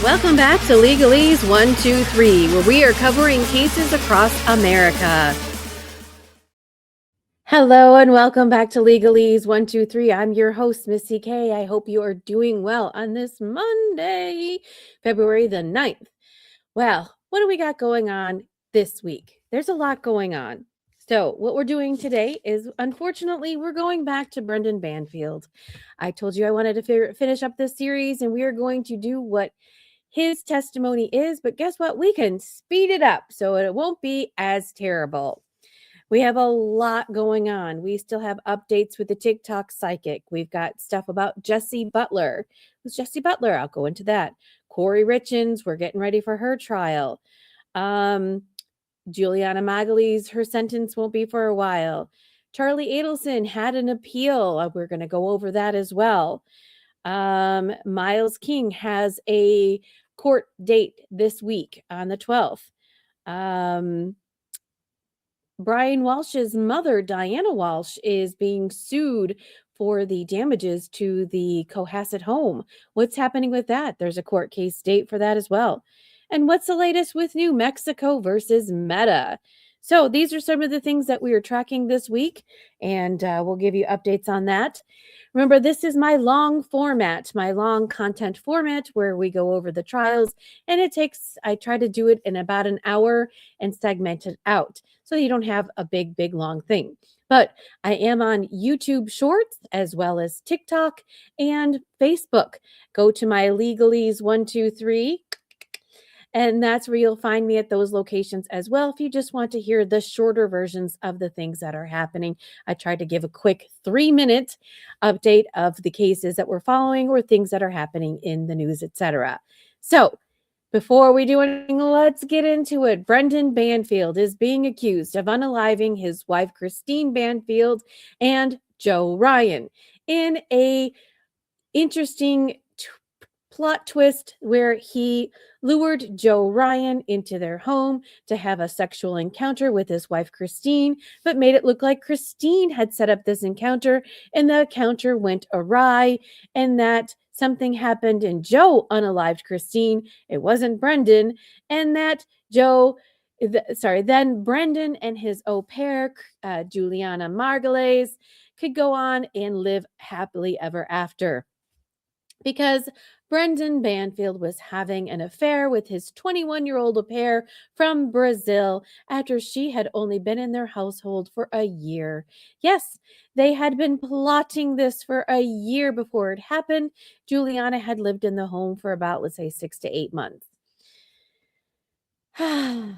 Welcome back to Legalese 123, where we are covering cases across America. Hello and welcome back to Legalese 123. I'm your host, Missy K. I hope you are doing well on this Monday, February the 9th. Well, what do we got going on this week? There's a lot going on. So what we're doing today is, unfortunately, we're going back to Brendan Banfield. I told you I wanted to finish up this series, and we are going to do what his testimony is, but guess what? We can speed it up so it won't be as terrible. We have a lot going on. We still have updates with the TikTok psychic. We've got stuff about Jessie Butler. Who's Jessie Butler? I'll go into that. Corey Richins, we're getting ready for her trial. Juliana Magalhaes, her sentence won't be for a while. Charlie Adelson had an appeal. We're going to go over that as well. Miles King has a court date this week on the 12th. Brian Walsh's mother, Diana Walsh, is being sued for the damages to the Cohasset home. What's happening with that? There's a court case date for that as well. And what's the latest with New Mexico versus Meta? So these are some of the things that we are tracking this week, and we'll give you updates on that. Remember, this is my long format, my long content format where we go over the trials, and I try to do it in about an hour and segment it out so you don't have a big, long thing. But I am on YouTube Shorts as well as TikTok and Facebook. Go to my Legalese 123. And that's where you'll find me at those locations as well. If you just want to hear the shorter versions of the things that are happening, I tried to give a quick 3-minute update of the cases that we're following or things that are happening in the news, etc. So before we do anything, let's get into it. Brendan Banfield is being accused of unaliving his wife, Christine Banfield, and Joe Ryan in a interesting plot twist where he lured Joe Ryan into their home to have a sexual encounter with his wife, Christine, but made it look like Christine had set up this encounter and the encounter went awry and that something happened and Joe unalived Christine. It wasn't Brendan. And that then Brendan and his au pair, Juliana Magalhaes, could go on and live happily ever after. Because Brendan Banfield was having an affair with his 21-year-old au pair from Brazil after she had only been in their household for a year. Yes, they had been plotting this for a year before it happened. Juliana had lived in the home for about, let's say, 6 to 8 months. You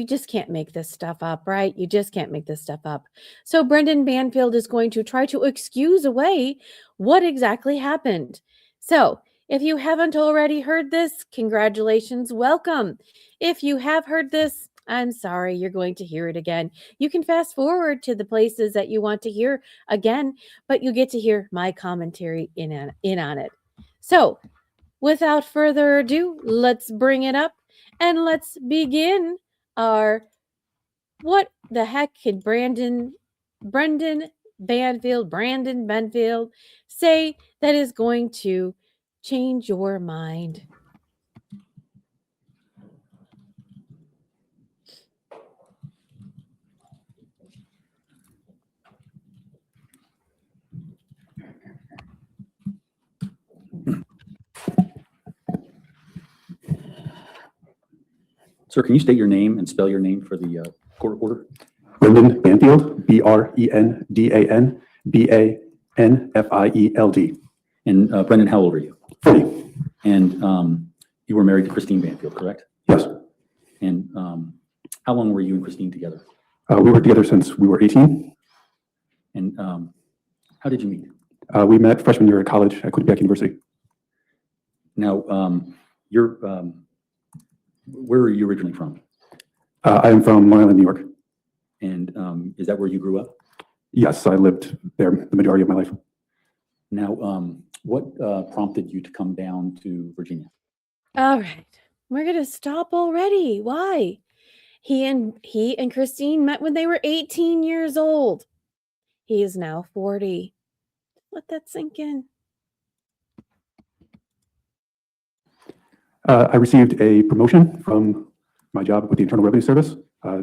just can't make this stuff up, right? You just can't make this stuff up. So Brendan Banfield is going to try to excuse away what exactly happened. So if you haven't already heard this, congratulations, welcome. If you have heard this, I'm sorry, you're going to hear it again. You can fast forward to the places that you want to hear again, but you get to hear my commentary in on it. So without further ado, let's bring it up and let's begin our what the heck can Brandon Banfield say that is going to change your mind? Sir, can you state your name and spell your name for the court reporter? Brendan Banfield, BrendanBanfield. And Brendan, how old are you? 40. And you were married to Christine Banfield, correct? Yes. And how long were you and Christine together? We were together since we were 18. And how did you meet? We met freshman year at college at Quinnipiac University. Now, where are you originally from? I am from Long Island, New York. And is that where you grew up? Yes, I lived there the majority of my life. Now, what prompted you to come down to Virginia? All right, we're going to stop already. Why? He and Christine met when they were 18 years old. He is now 40. Let that sink in. I received a promotion from my job with the Internal Revenue Service. I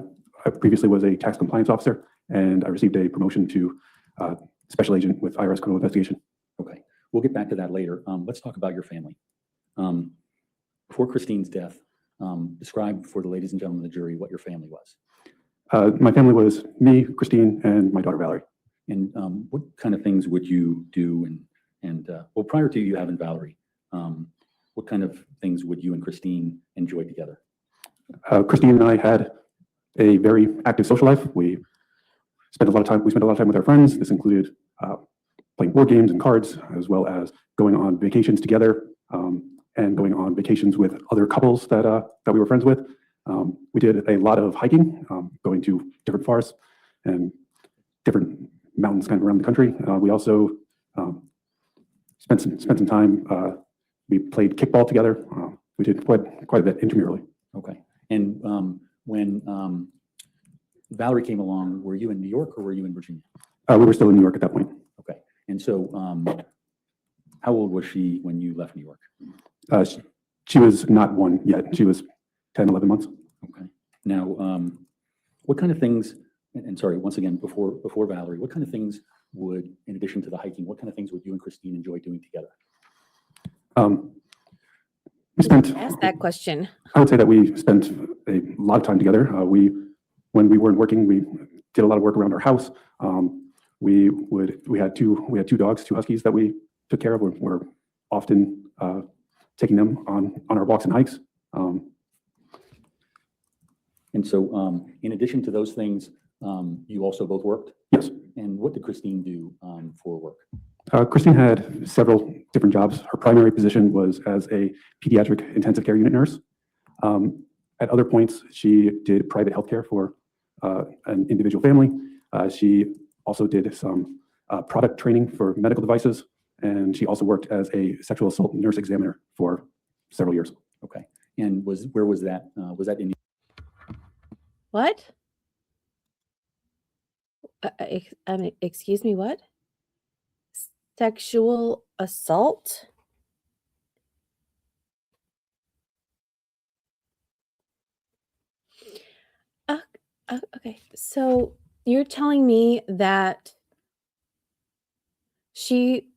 previously was a tax compliance officer, and I received a promotion to special agent with IRS criminal investigation. Okay, we'll get back to that later. Let's talk about your family. Before Christine's death, describe for the ladies and gentlemen of the jury what your family was. My family was me, Christine, and my daughter Valerie. And what kind of things would you do? And well, prior to you having Valerie, what kind of things would you and Christine enjoy together? Christine and I had a very active social life. We spent a lot of time with our friends. This included playing board games and cards, as well as going on vacations together, and going on vacations with other couples that we were friends with. We did a lot of hiking, going to different forests and different mountains kind of around the country. We also spent some time. We played kickball together. We did quite a bit intramurally. Okay. And when Valerie came along, were you in New York or were you in Virginia? We were still in New York at that point. Okay. And so how old was she when you left New York? She was not one yet. She was 10, 11 months. Okay. Now, what kind of things, and sorry, once again, before Valerie, what kind of things would, in addition to the hiking, what kind of things would you and Christine enjoy doing together? We spent. Ask that question. I would say that we spent a lot of time together. When we weren't working, we did a lot of work around our house. We had two dogs, two huskies that we took care of. We're often taking them on our walks and hikes. And so, in addition to those things, you also both worked? Yes. And what did Christine do for work? Christine had several different jobs. Her primary position was as a pediatric intensive care unit nurse. At other points, she did private healthcare for an individual family. She also did some product training for medical devices, and she also worked as a sexual assault nurse examiner for several years. Okay. And where was that? Was that in? What? Excuse me, what? Sexual assault? Okay, so you're telling me that she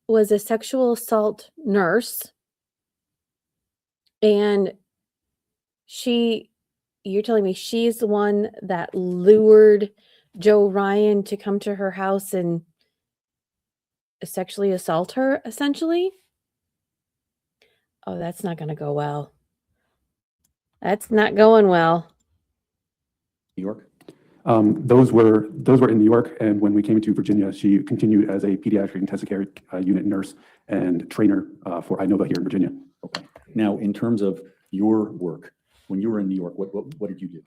was a sexual assault nurse and you're telling me she's the one that lured Joe Ryan to come to her house and sexually assault her, essentially? Oh, that's not going to go well. That's not going well. New York? Those were in New York, and when we came to Virginia, she continued as a pediatric intensive care unit nurse and trainer for INOVA here in Virginia. Okay. Now, in terms of your work, when you were in New York, what did you do?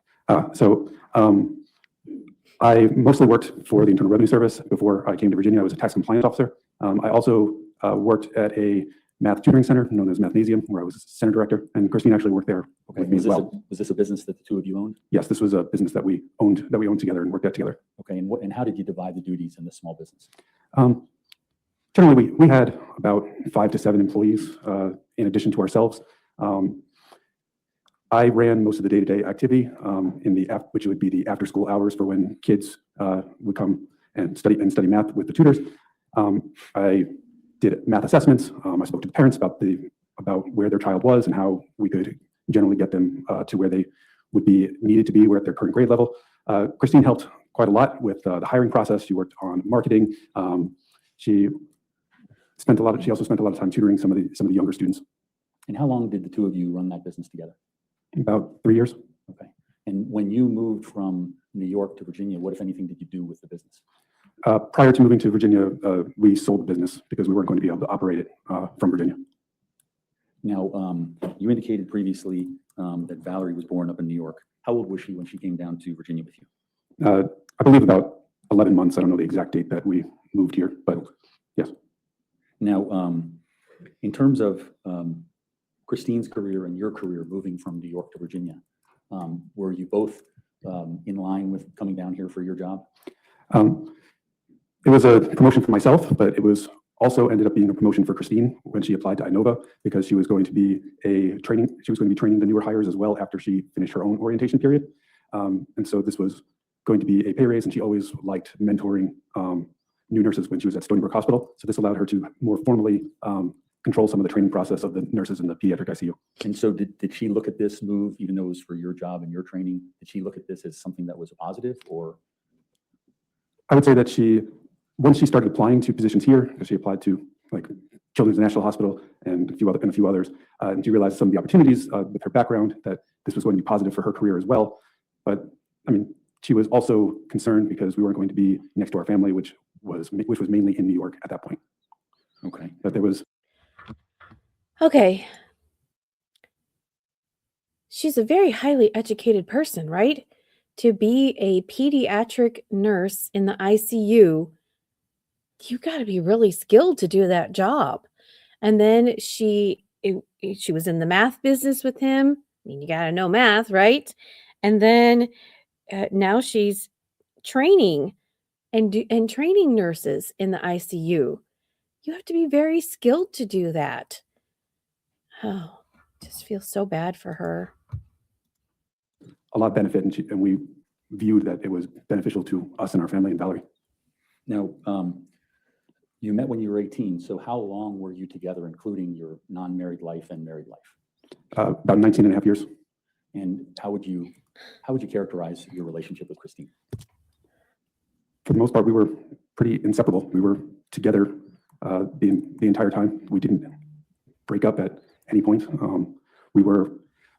I mostly worked for the Internal Revenue Service before I came to Virginia. I was a tax compliance officer. I also worked at a math tutoring center known as Mathnasium, where I was center director, and Christine actually worked there with me as well. Was this a business that the two of you owned? Yes, this was a business that we owned together and worked at together. Okay, and how did you divide the duties in this small business? Generally, we had about 5 to 7 employees in addition to ourselves. I ran most of the day-to-day activity which would be the after-school hours for when kids would come and study math with the tutors. I did math assessments. I spoke to the parents about where their child was and how we could generally get them to where they would be needed to be, where at their current grade level. Christine helped quite a lot with the hiring process. She worked on marketing. She also spent a lot of time tutoring some of the younger students. And how long did the two of you run that business together? About 3 years. Okay. And when you moved from New York to Virginia, what, if anything, did you do with the business? Prior to moving to Virginia, we sold the business because we weren't going to be able to operate it from Virginia. Now, you indicated previously that Valerie was born up in New York. How old was she when she came down to Virginia with you? I believe about 11 months. I don't know the exact date that we moved here, but yes. Now, in terms of Christine's career and your career moving from New York to Virginia, were you both in line with coming down here for your job? It was a promotion for myself, but it was also ended up being a promotion for Christine when she applied to Inova, because she was going to be training the newer hires as well after she finished her own orientation period. And so this was going to be a pay raise, and she always liked mentoring new nurses when she was at Stony Brook Hospital. So this allowed her to more formally control some of the training process of the nurses in the pediatric ICU. And so did she look at this move, even though it was for your job and your training, did she look at this as something that was positive, or? I would say that once she started applying to positions here, she applied to like Children's National Hospital and a few others, and she realized some of the opportunities with her background, that this was going to be positive for her career as well. But I mean, she was also concerned because we weren't going to be next to our family, which was mainly in New York at that point. Okay. But there was. Okay. She's a very highly educated person, right? To be a pediatric nurse in the ICU, you got to be really skilled to do that job. And then she was in the math business with him. I mean, you got to know math, right? And then now she's training and training nurses in the ICU. You have to be very skilled to do that. Oh, just feel so bad for her. A lot of benefit, and we viewed that it was beneficial to us and our family and Valerie. Now, you met when you were 18. So how long were you together, including your non-married life and married life? About 19 and a half years. And how would you characterize your relationship with Christine? For the most part, we were pretty inseparable. We were together the entire time. We didn't break up at any point. We were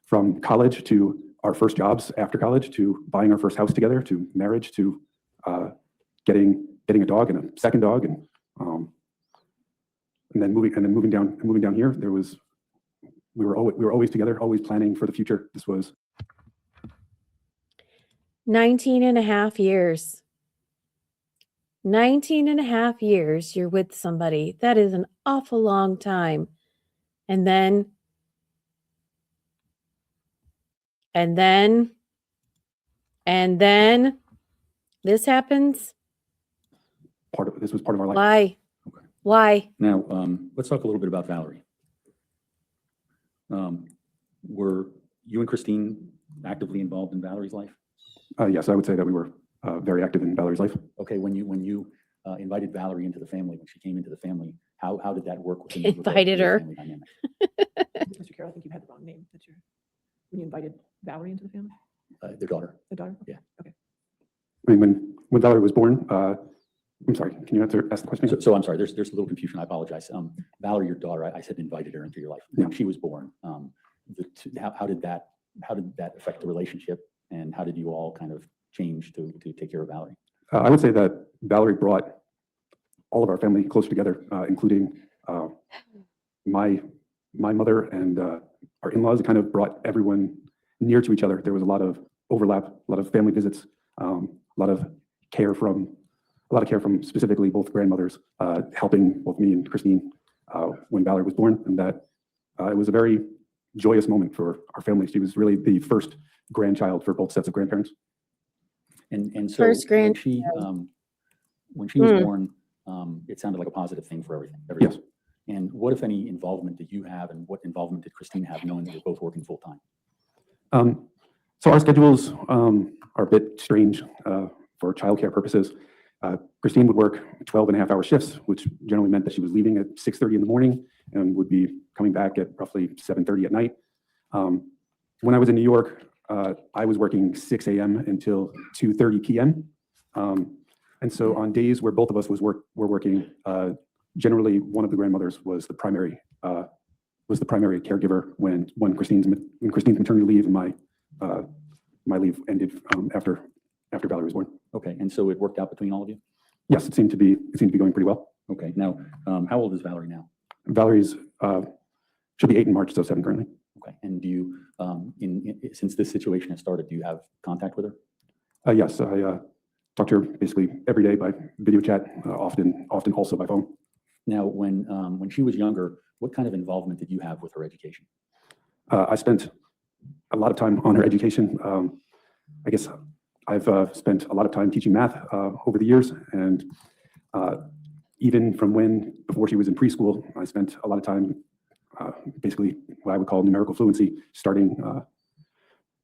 from college to our first jobs after college, to buying our first house together, to marriage, to getting a dog and a second dog, and then moving down here. We were always together, always planning for the future. This was 19 and a half years. 19 and a half years you're with somebody. That is an awful long time. And then this happens. This was part of our life. Why? Okay. Why? Now, let's talk a little bit about Valerie. Were you and Christine actively involved in Valerie's life? Yes, I would say that we were very active in Valerie's life. Okay, when you invited Valerie into the family, when she came into the family, how did that work? Invited her. Mr. Carroll, I think you had the wrong name. When you invited Valerie into the family? Their daughter. The daughter? Yeah. Okay. I mean, when Valerie was born, I'm sorry, can you ask the question? So I'm sorry, there's a little confusion. I apologize. Valerie, your daughter, I said invited her into your life. When she was born, how did that affect the relationship, and how did you all kind of change to take care of Valerie? I would say that Valerie brought all of our family closer together, including my mother and our in-laws. It kind of brought everyone near to each other. There was a lot of overlap, a lot of family visits, a lot of care from specifically both grandmothers, helping both me and Christine when Valerie was born, and that it was a very joyous moment for our family. She was really the first grandchild for both sets of grandparents. And so First when she was born, it sounded like a positive thing for everything. Yes. And what, if any, involvement did you have, and what involvement did Christine have, knowing that you're both working full time? So our schedules are a bit strange for childcare purposes. Christine would work 12.5-hour shifts, which generally meant that she was leaving at 6:30 in the morning and would be coming back at roughly 7:30 at night. When I was in New York, I was working 6 a.m. until 2:30 p.m. And so on days where both of us were working, generally one of the grandmothers was the primary caregiver when Christine's maternity leave and my leave ended after Valerie was born. Okay, and so it worked out between all of you? Yes, it seemed to be going pretty well. Okay, now how old is Valerie now? Valerie should be 8 in March, so 7 currently. Okay, and do you, since this situation has started, do you have contact with her? Yes, I talk to her basically every day by video chat, often also by phone. Now, when she was younger, what kind of involvement did you have with her education? I spent a lot of time on her education. I guess I've spent a lot of time teaching math over the years, and even from before she was in preschool, I spent a lot of time, basically what I would call numerical fluency, starting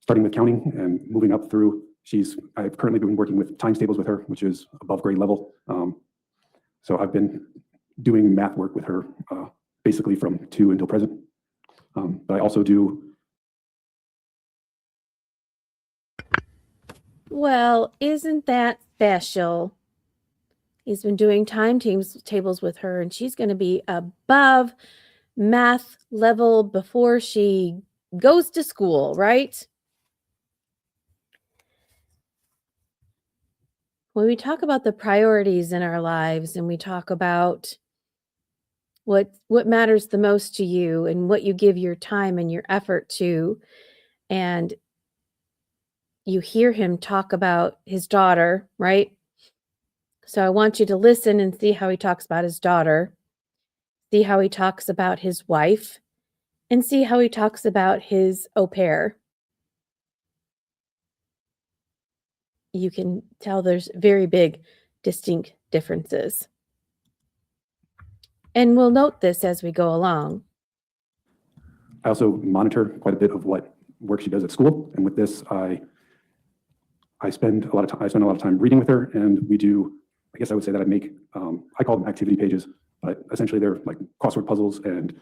with counting and moving up through. I've currently been working with times tables with her, which is above grade level. So I've been doing math work with her basically from 2 until present. But I also do. Well, isn't that special? He's been doing tables with her, and she's going to be above math level before she goes to school, right? When we talk about the priorities in our lives and we talk about what matters the most to you and what you give your time and your effort to, and you hear him talk about his daughter, right? So I want you to listen and see how he talks about his daughter, see how he talks about his wife, and see how he talks about his au pair. You can tell there's very big, distinct differences. And we'll note this as we go along. I also monitor quite a bit of what work she does at school, and with this, I spend a lot of time reading with her, and we do. I guess I would say that I make. I call them activity pages, but essentially they're like crossword puzzles and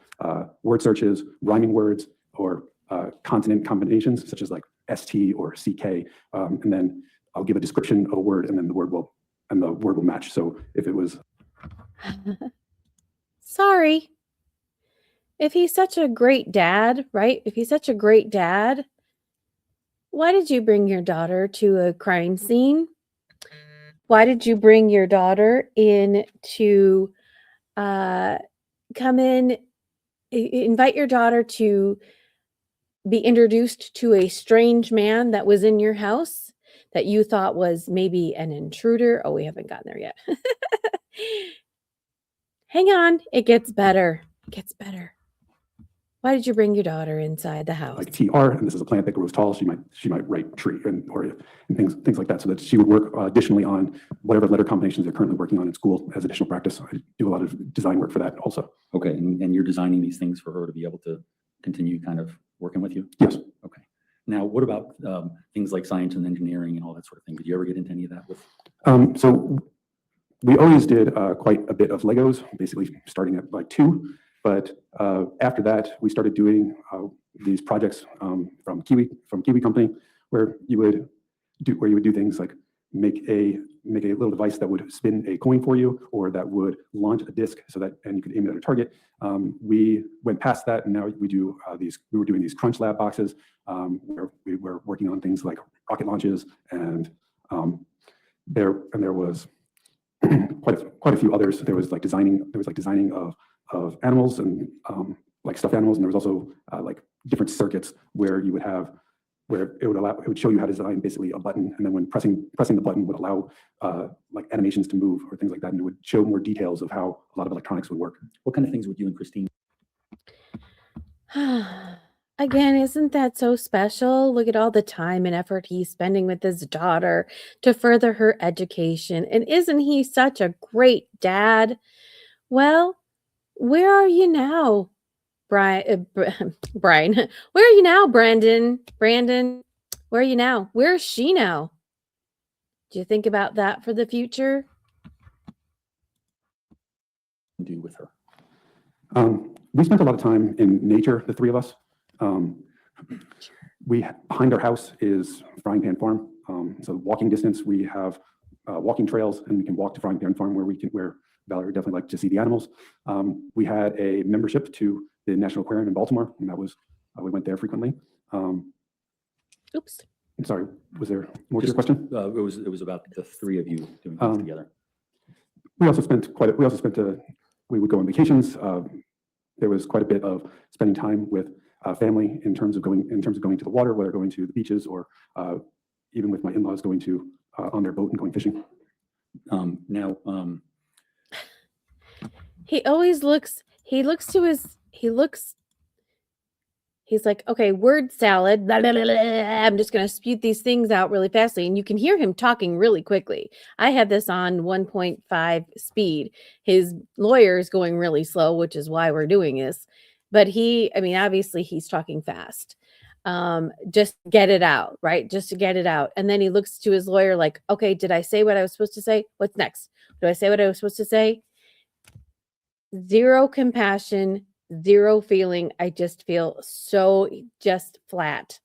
word searches, rhyming words, or consonant combinations such as like ST or CK, and then I'll give a description of a word, and then the word will match. So if it was, sorry. If he's such a great dad, right? If he's such a great dad, why did you bring your daughter to a crime scene? Why did you bring your daughter in to come in, invite your daughter to be introduced to a strange man that was in your house that you thought was maybe an intruder? Oh, we haven't gotten there yet. Hang on. It gets better. It gets better. Why did you bring your daughter inside the house? like TR, and this is a plant that grows tall. She might write tree and things like that, so that she would work additionally on whatever letter combinations they're currently working on in school as additional practice. I do a lot of design work for that also. Okay, and you're designing these things for her to be able to continue kind of working with you? Yes. Okay. Now, what about things like science and engineering and all that sort of thing? Did you ever get into any of that with? So we always did quite a bit of Legos, basically starting at like 2. But after that, we started doing these projects from Kiwi Company, where you would do things like make a little device that would spin a coin for you, or that would launch a disc and you could aim it at a target. We went past that, and now we were doing these Crunch Lab boxes where we were working on things like rocket launches, and there was quite a few others. There was like designing of animals and like stuffed animals, and there was also like different circuits where it would show you how to design basically a button, and then when pressing the button would allow like animations to move or things like that, and it would show more details of how a lot of electronics would work. What kind of things would you and Christine? Again, isn't that so special? Look at all the time and effort he's spending with his daughter to further her education. And isn't he such a great dad? Well, where are you now, Brian? Brian, where are you now, Brandon? Brandon, where are you now? Where is she now? Do you think about that for the future? Do with her? We spent a lot of time in nature, the 3 of us. Behind our house is Frying Pan Farm. So walking distance, we have walking trails, and we can walk to Frying Pan Farm where Valerie would definitely like to see the animals. We had a membership to the National Aquarium in Baltimore, and we went there frequently. Oops. I'm sorry, was there more to your question? It was about the 3 of you doing things together. We would go on vacations. There was quite a bit of spending time with family in terms of going to the water, whether going to the beaches or even with my in-laws going to on their boat and going fishing. He always looks he's like, okay, word salad. Blah, blah, blah, blah, I'm just going to spew these things out really fastly. And you can hear him talking really quickly. I had this on 1.5 speed. His lawyer is going really slow, which is why we're doing this. But obviously he's talking fast. Just get it out, right? Just to get it out. And then he looks to his lawyer like, okay, did I say what I was supposed to say? What's next? Do I say what I was supposed to say? Zero compassion, zero feeling. I just feel so just flat,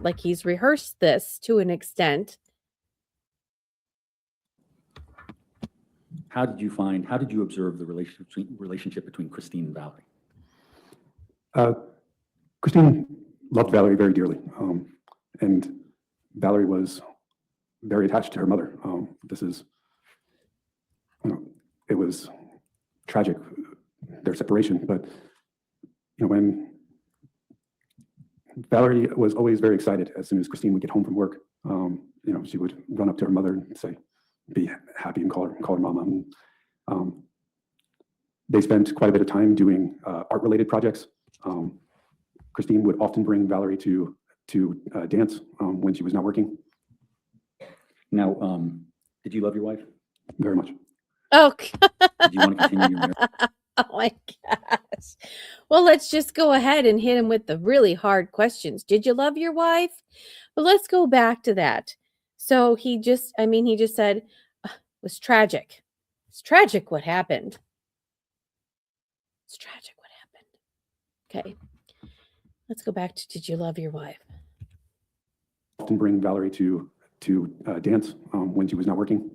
like he's rehearsed this to an extent. How did you observe the relationship between Christine and Valerie? Christine loved Valerie very dearly, and Valerie was very attached to her mother. It was tragic, their separation, but when Valerie was always very excited as soon as Christine would get home from work, she would run up to her mother and say, be happy, and call her mama. And, they spent quite a bit of time doing art-related projects. Christine would often bring Valerie to dance when she was not working. Now, did you love your wife? Very much. Oh, Did you want to continue your marriage? oh my gosh. Well, let's just go ahead and hit him with the really hard questions. Did you love your wife? But let's go back to that. So he just said, it was tragic. It's tragic what happened. It's tragic what happened. Okay. Let's go back to, did you love your wife? Often bring Valerie to dance when she was not working.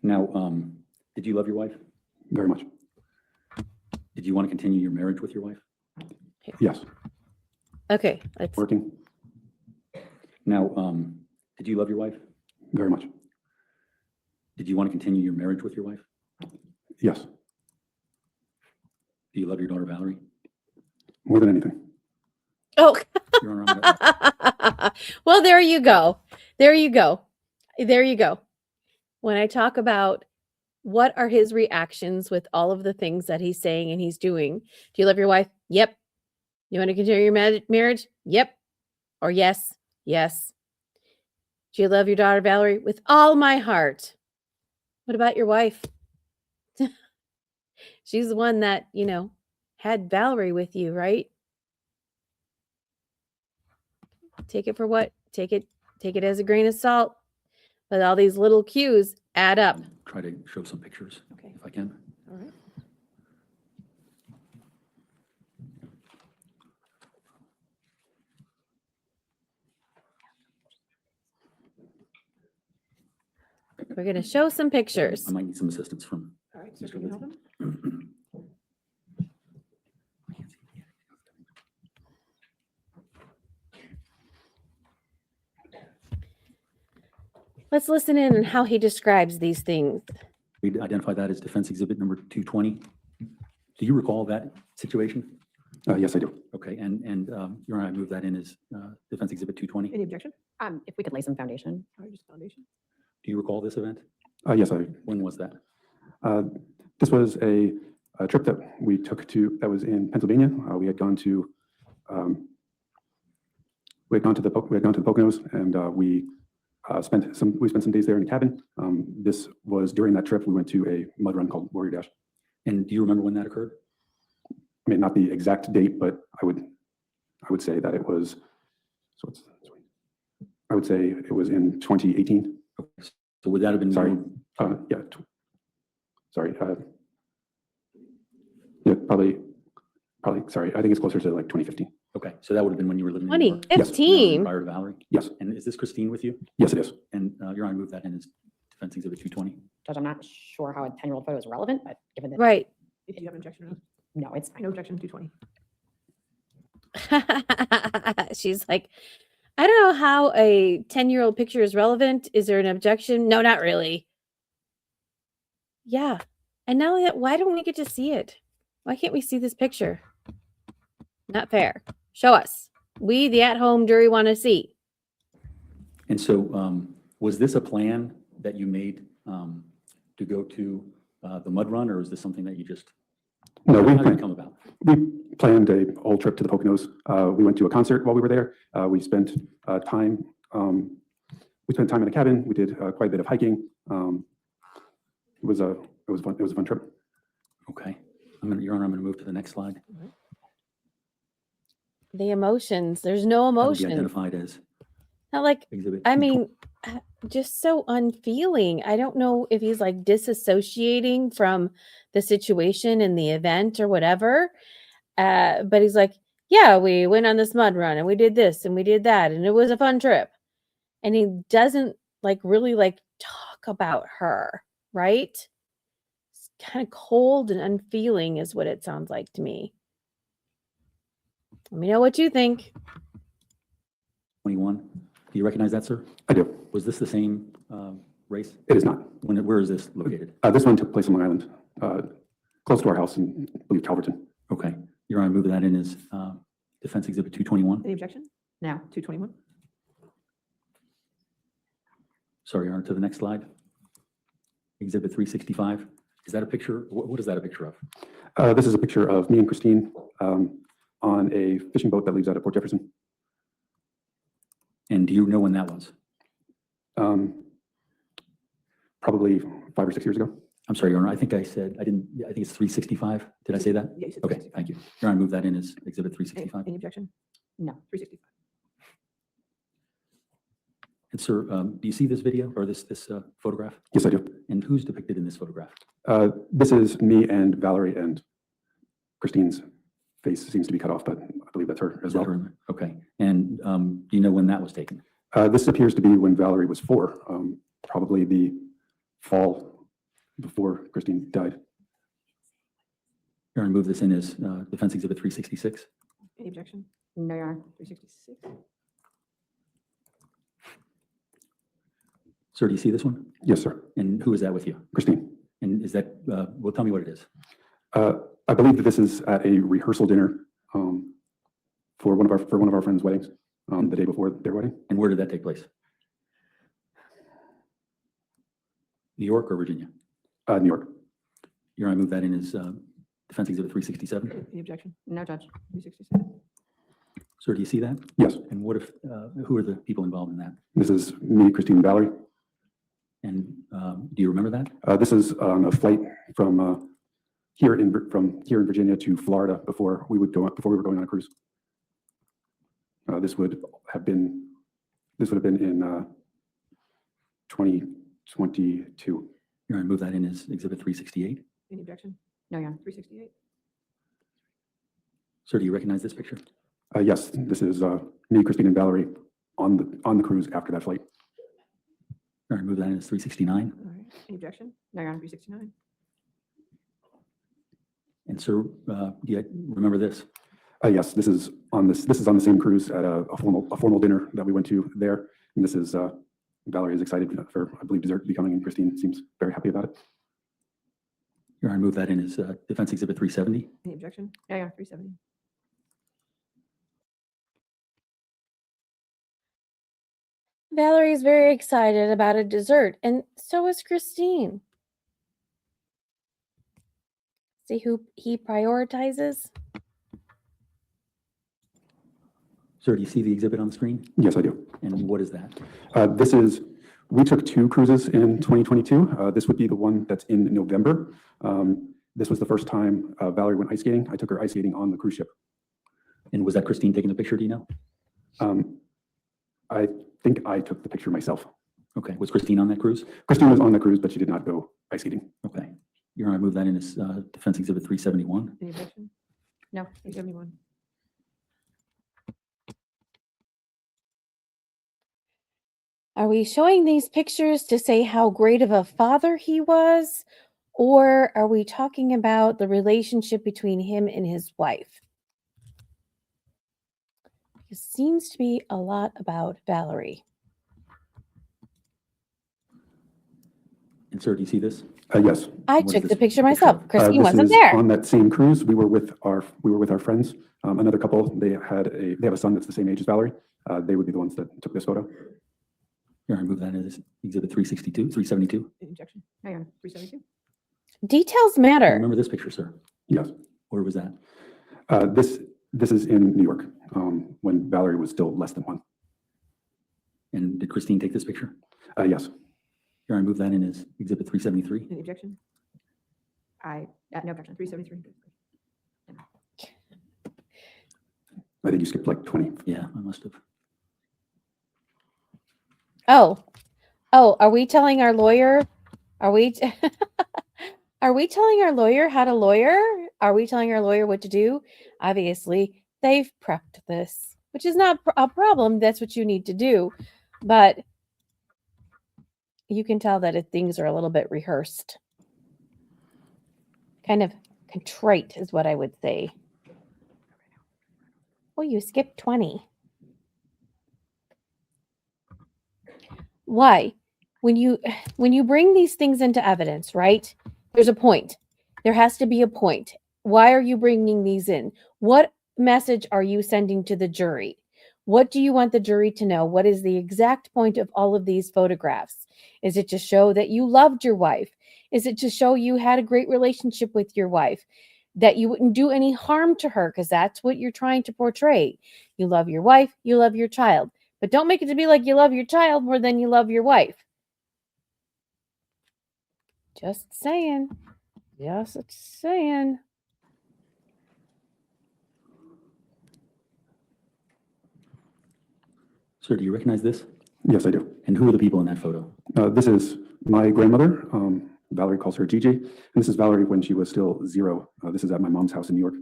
Now, did you love your wife? Very much. Did you want to continue your marriage with your wife? Yes. Okay. Let's Working. Now, did you love your wife? Very much. Did you want to continue your marriage with your wife? Yes. Do you love your daughter, Valerie? More than anything. Oh. Your Honor, Well, there you go. There you go. There you go. When I talk about what are his reactions with all of the things that he's saying and he's doing. Do you love your wife? Yep. You want to continue your marriage? Yep. Or yes. Yes. Do you love your daughter, Valerie? With all my heart. What about your wife? She's the one that, had Valerie with you, right? Take it for what? Take it as a grain of salt. But all these little cues add up. try to show some pictures, Okay, if I can. all right. We're going to show some pictures. I might need some assistance from All right, so Mr. can you help Little. him? Let's listen in on how he describes these things. We identify that as defense exhibit number 220. Do you recall that situation? Yes, I do. Okay, and Your Honor, I move that in as defense exhibit 220. Any objection? If we could lay some foundation. All right, just foundation. Do you recall this event? Yes, When was that? this was a trip that we took that was in Pennsylvania. We had gone to the Poconos, and we spent some days there in a cabin. This was during that trip we went to a mud run called Warrior Dash. And do you remember when that occurred? I mean, not the exact date, but I would say that it was. I would say it was in 2018. Okay. So would that have been? Sorry. Yeah. Sorry. Yeah, probably. Sorry, I think it's closer to like 2015. Okay, so that would have been when you were living in New York? 2015. Prior to Valerie? Yes. And is this Christine with you? Yes, it is. And Your Honor, I move that in as defense exhibit 220. Judge, I'm not sure how a 10-year-old photo is relevant, but given that, Right. Do you have an objection? Rose? no, it's No objection, 220. She's like, I don't know how a 10-year-old picture is relevant. Is there an objection? No, not really. Yeah. And not only that, why don't we get to see it? Why can't we see this picture? Not fair. Show us. We, the at-home jury, want to see. And so was this a plan that you made to go to the mud run, or is this something that you just, No, how did it come about? we planned a whole trip to the Poconos. We went to a concert while we were there. We spent time. We spent time in a cabin. We did quite a bit of hiking. It was fun. It was a fun trip. Okay. Your Honor, I'm going to move to the next slide. The emotions. There's no That would be emotion. identified as Not like, exhibit. I 220. mean, just so unfeeling. I don't know if he's like disassociating from the situation and the event or whatever. But he's like, yeah, we went on this mud run and we did this and we did that and it was a fun trip. And he doesn't like really like talk about her, right? It's kind of cold and unfeeling is what it sounds like to me. Let me know what you think. 21. Do you recognize that, sir? I do. Was this the same race? It is not. Where is this located? This one took place on Long Island, close to our house in, I believe, Calverton. Okay. Your Honor, move that in as Defense Exhibit 221. Any objection? No. 221? Sorry, Your Honor, to the next slide. Exhibit 365. Is that a picture? What is that a picture of? This is a picture of me and Christine on a fishing boat that leaves out of Port Jefferson. And do you know when that was? Probably 5 or 6 years ago. I'm sorry, Your Honor. I think I said, I think it's 365. Did I say that? Yeah, you said Okay, 365. thank you. Your Honor, move that in as Exhibit Any 365. objection? No. 365. And sir, do you see this video or this photograph? Yes, I do. And who's depicted in this photograph? This is me and Valerie, and Christine's face seems to be cut off, but I believe that's her as Is that well. her? Okay. And do you know when that was taken? This appears to be when Valerie was 4, probably the fall before Christine died. Your Honor, move this in as Defense Exhibit 366. Any objection? No, Your Honor. 366? Sir, do you see this one? Yes, sir. And who is that with you? Christine. And is that, well, tell me what it is. I believe that this is at a rehearsal dinner for one of our friends' weddings, the day before their wedding. And where did that take place? New York or Virginia? New York. Your Honor, move that in as Defense Exhibit 367. Any objection? No, Judge. 367? Sir, do you see that? Yes. And what if, who are the people involved in that? This is me, Christine, and Valerie. And do you remember that? This is on a flight from here in Virginia to Florida before we were going on a cruise. This would have been in 2022. Your Honor, move that in as Exhibit 368. Any objection? No, Your Honor. 368? Sir, do you recognize this picture? Yes, this is me, Christine, and Valerie on the cruise after that flight. Your Honor, move that in as 369. All right. Any objection? No, Your Honor. 369? And sir, do you remember this? Yes, this is on the same cruise at a formal dinner that we went to there. And this is Valerie is excited for, I believe, dessert to be coming, and Christine seems very happy about it. Your Honor, move that in as Defense Exhibit 370. Any objection? No, Your Honor. 370? Valerie's very excited about a dessert, and so is Christine. See who he prioritizes? Sir, do you see the exhibit on the screen? Yes, I do. And what is that? We took 2 cruises in 2022. This would be the one that's in November. This was the first time Valerie went ice skating. I took her ice skating on the cruise ship. And was that Christine taking the picture, do you know? I think I took the picture myself. Okay, was Christine on that cruise? Christine was on the cruise, but she did not go ice skating. Okay. Your Honor, move that in as Defense Exhibit 371. Any objection? No. 371? Are we showing these pictures to say how great of a father he was? Or are we talking about the relationship between him and his wife? It seems to be a lot about Valerie. Uh, And sir, do you see this? Yes. I What is took this the picture picture myself. of? Christine This wasn't is there. on that same cruise. We were with our friends. Another couple. They have a son that's the same age as Valerie. They would be the ones that took this photo. Your Honor, move that as Exhibit 372. Any objection? No, Your Honor. 372? Details matter. Remember this picture, sir? Yes. Where was that? This is in New York, when Valerie was still less than 1. And did Christine take this picture? Yes. Here, I move that in as Exhibit 373. Any objection? No objection. 373. I think you skipped like 20. Yeah, I must have. Oh, are we telling our lawyer? Are we are we telling our lawyer how to lawyer? Are we telling our lawyer what to do? Obviously, they've prepped this, which is not a problem. That's what you need to do. But you can tell that things are a little bit rehearsed. Kind of contrite is what I would say. Oh, you skipped 20. Why? When you bring these things into evidence, right? There's a point. There has to be a point. Why are you bringing these in? What message are you sending to the jury? What do you want the jury to know? What is the exact point of all of these photographs? Is it to show that you loved your wife? Is it to show you had a great relationship with your wife? That you wouldn't do any harm to her, because that's what you're trying to portray. You love your wife, you love your child. But don't make it to be like you love your child more than you love your wife. Just saying. Just saying. Sir, do you recognize this? Yes, I do. And who are the people in that photo? This is my grandmother. Valerie calls her Gigi. And this is Valerie when she was still 0. This is at my mom's house in New York.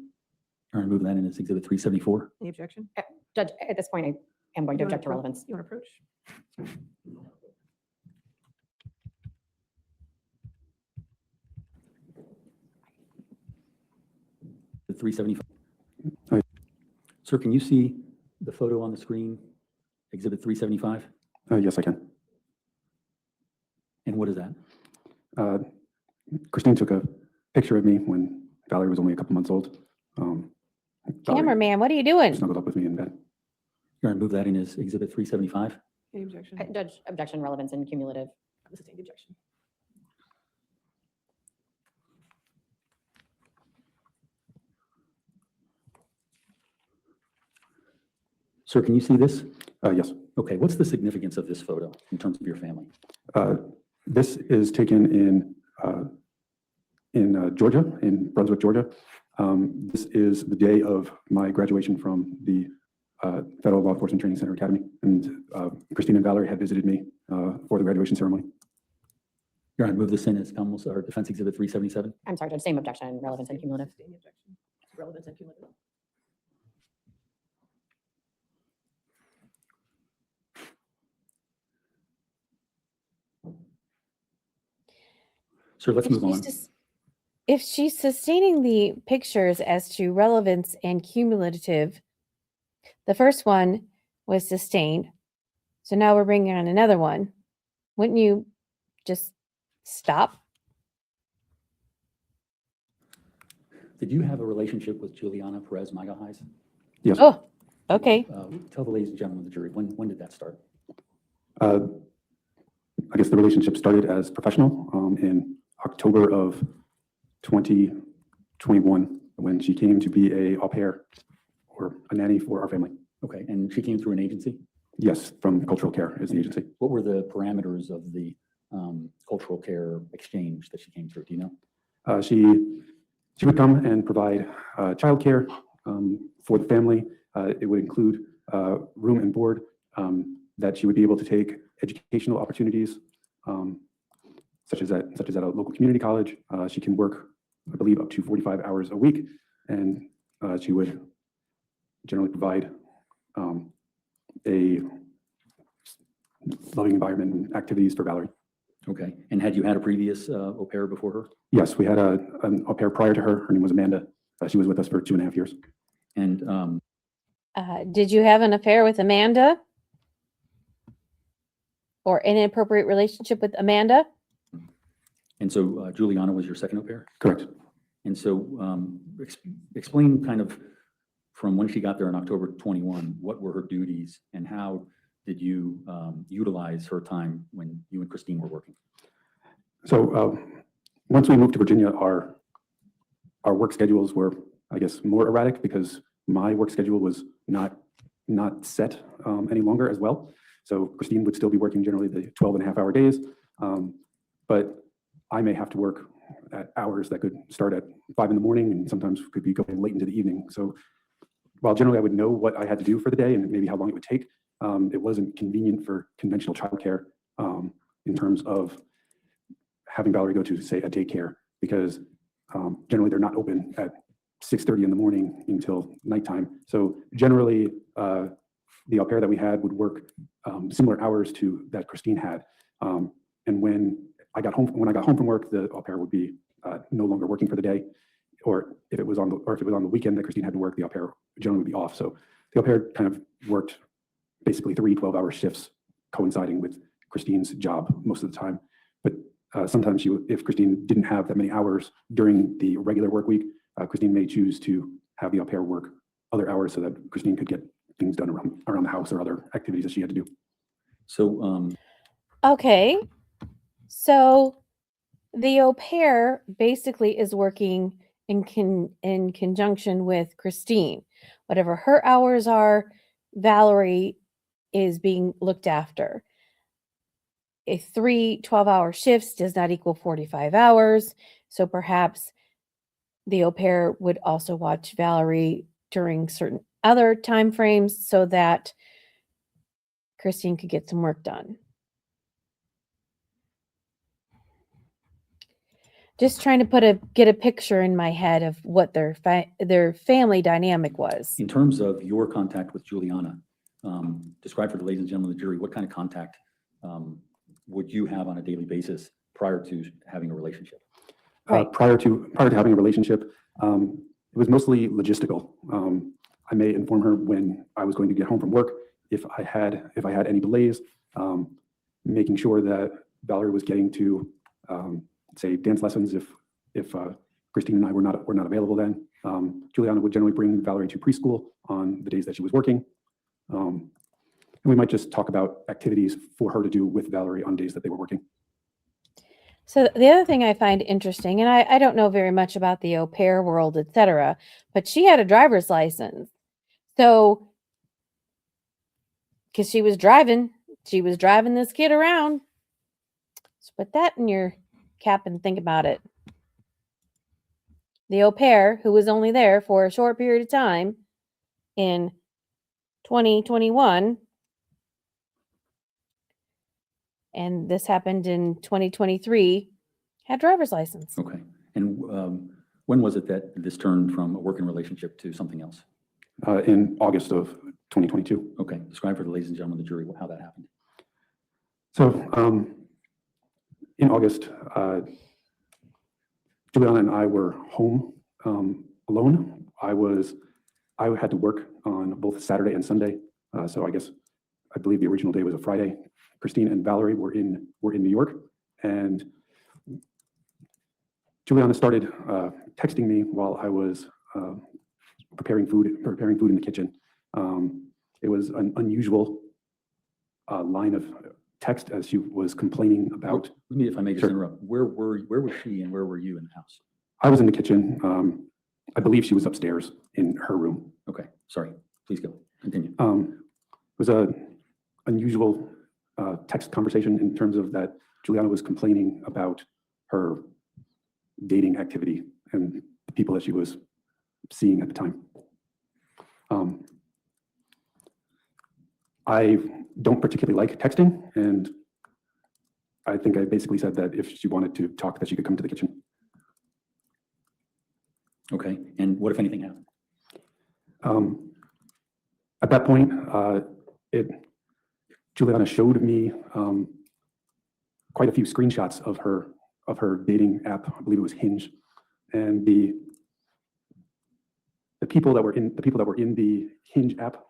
All right, move that in as Exhibit 374. Any objection? Judge, at this point, I am going to You wanna object to appro- relevance. You want to approach? The 375. Hi. Sir, can you see the photo on the screen, Exhibit 375? Yes, I can. And what is that? Christine took a picture of me when Valerie was only a couple months old. Valerie Cameraman, what are you doing? snuggled up with me in bed. All right, move that in as Exhibit 375. Any objection? Judge, objection, relevance, and cumulative. Sustained objection. Sir, can you see this? Yes. Okay, what's the significance of this photo in terms of your family? This is taken in Georgia, in Brunswick, Georgia. This is the day of my graduation from the Federal Law Enforcement Training Center Academy, and Christine and Valerie had visited me for the graduation ceremony. Your Honor, move this in as counsel or Defense Exhibit 377. I'm sorry, Judge, same objection, relevance, and cumulative. Sustained objection. Relevance and cumulative. Sir, let's move on. If she's sustaining the pictures as to relevance and cumulative, the first one was sustained. So now we're bringing on another one. Wouldn't you just stop? Did you have a relationship with Juliana Perez Magalhaes? Yes. Oh, okay. Tell the ladies and gentlemen of the jury, when did that start? I guess the relationship started as professional in October of 2021 when she came to be a au pair or a nanny for our family. Okay, and she came through an agency? Yes, from Cultural Care is the agency. What were the parameters of the cultural care exchange that she came through? Do you know? She would come and provide childcare for the family. It would include room and board, that she would be able to take educational opportunities, such as at a local community college. She can work, I believe, up to 45 hours a week, and she would generally provide a loving environment and activities for Valerie. Okay, and had you had a previous au pair before her? Yes, we had an au pair prior to her. Her name was Amanda. She was with us for 2.5 years. And Did you have an affair with Amanda? Or an inappropriate relationship with Amanda? so Juliana was your second au pair? Correct. And so explain kind of from when she got there in October 21, what were her duties and how did you utilize her time when you and Christine were working? So once we moved to Virginia, our work schedules were I guess, more erratic because my work schedule was not set any longer as well. So Christine would still be working generally the 12.5-hour days, but I may have to work at hours that could start at 5 in the morning and sometimes could be going late into the evening. So while generally I would know what I had to do for the day and maybe how long it would take, it wasn't convenient for conventional childcare in terms of having Valerie go to, say, a daycare, because generally they're not open at 6:30 in the morning until nighttime. So generally, the au pair that we had would work similar hours to that Christine had. And when I got home from work, the au pair would be no longer working for the day, or if it was on the weekend that Christine had to work, the au pair generally would be off. So the au pair kind of worked basically 3 12-hour shifts coinciding with Christine's job most of the time. But sometimes if Christine didn't have that many hours during the regular work week, Christine may choose to have the au pair work other hours so that Christine could get things done around the house or other activities that she had to do. So, Okay. So the au pair basically is working in conjunction with Christine. Whatever her hours are, Valerie is being looked after. If 3 12-hour shifts does not equal 45 hours, so perhaps the au pair would also watch Valerie during certain other time frames so that Christine could get some work done. Just trying to get a picture in my head of what their family dynamic was. in terms of your contact with Juliana, describe for the ladies and gentlemen of the jury, what kind of contact would you have on a daily basis prior to having a relationship? Right. Prior to having a relationship, it was mostly logistical. I may inform her when I was going to get home from work, if I had any delays, making sure that Valerie was getting to say dance lessons if Christine and I were not available then. Juliana would generally bring Valerie to preschool on the days that she was working. And we might just talk about activities for her to do with Valerie on days that they were working. So the other thing I find interesting, and I don't know very much about the au pair world, etc., but she had a driver's license. So, because she was driving this kid around. So put that in your cap and think about it. The au pair, who was only there for a short period of time in 2021, and this happened in 2023, had driver's license. Okay. And when was it that this turned from a working relationship to something else? In August of 2022. Okay. Describe for the ladies and gentlemen of the jury how that happened. So in August, Juliana and I were home alone. I had to work on both Saturday and Sunday. So I believe the original day was a Friday. Christine and Valerie were in New York, and Juliana started texting me while I was preparing food in the kitchen. It was an unusual line of text as she was complaining about. Let me, if I may just Sure. interrupt. Where was she and where were you in the house? I was in the kitchen. I believe she was upstairs in her room. Okay. Sorry. Please go. Continue. It was an unusual text conversation in terms of that Juliana was complaining about her dating activity and the people that she was seeing at the time. I don't particularly like texting, and I think I basically said that if she wanted to talk, that she could come to the kitchen. Okay. And what, if anything, happened? At that point, Juliana showed me quite a few screenshots of her dating app. I believe it was Hinge, and the people that were in the Hinge app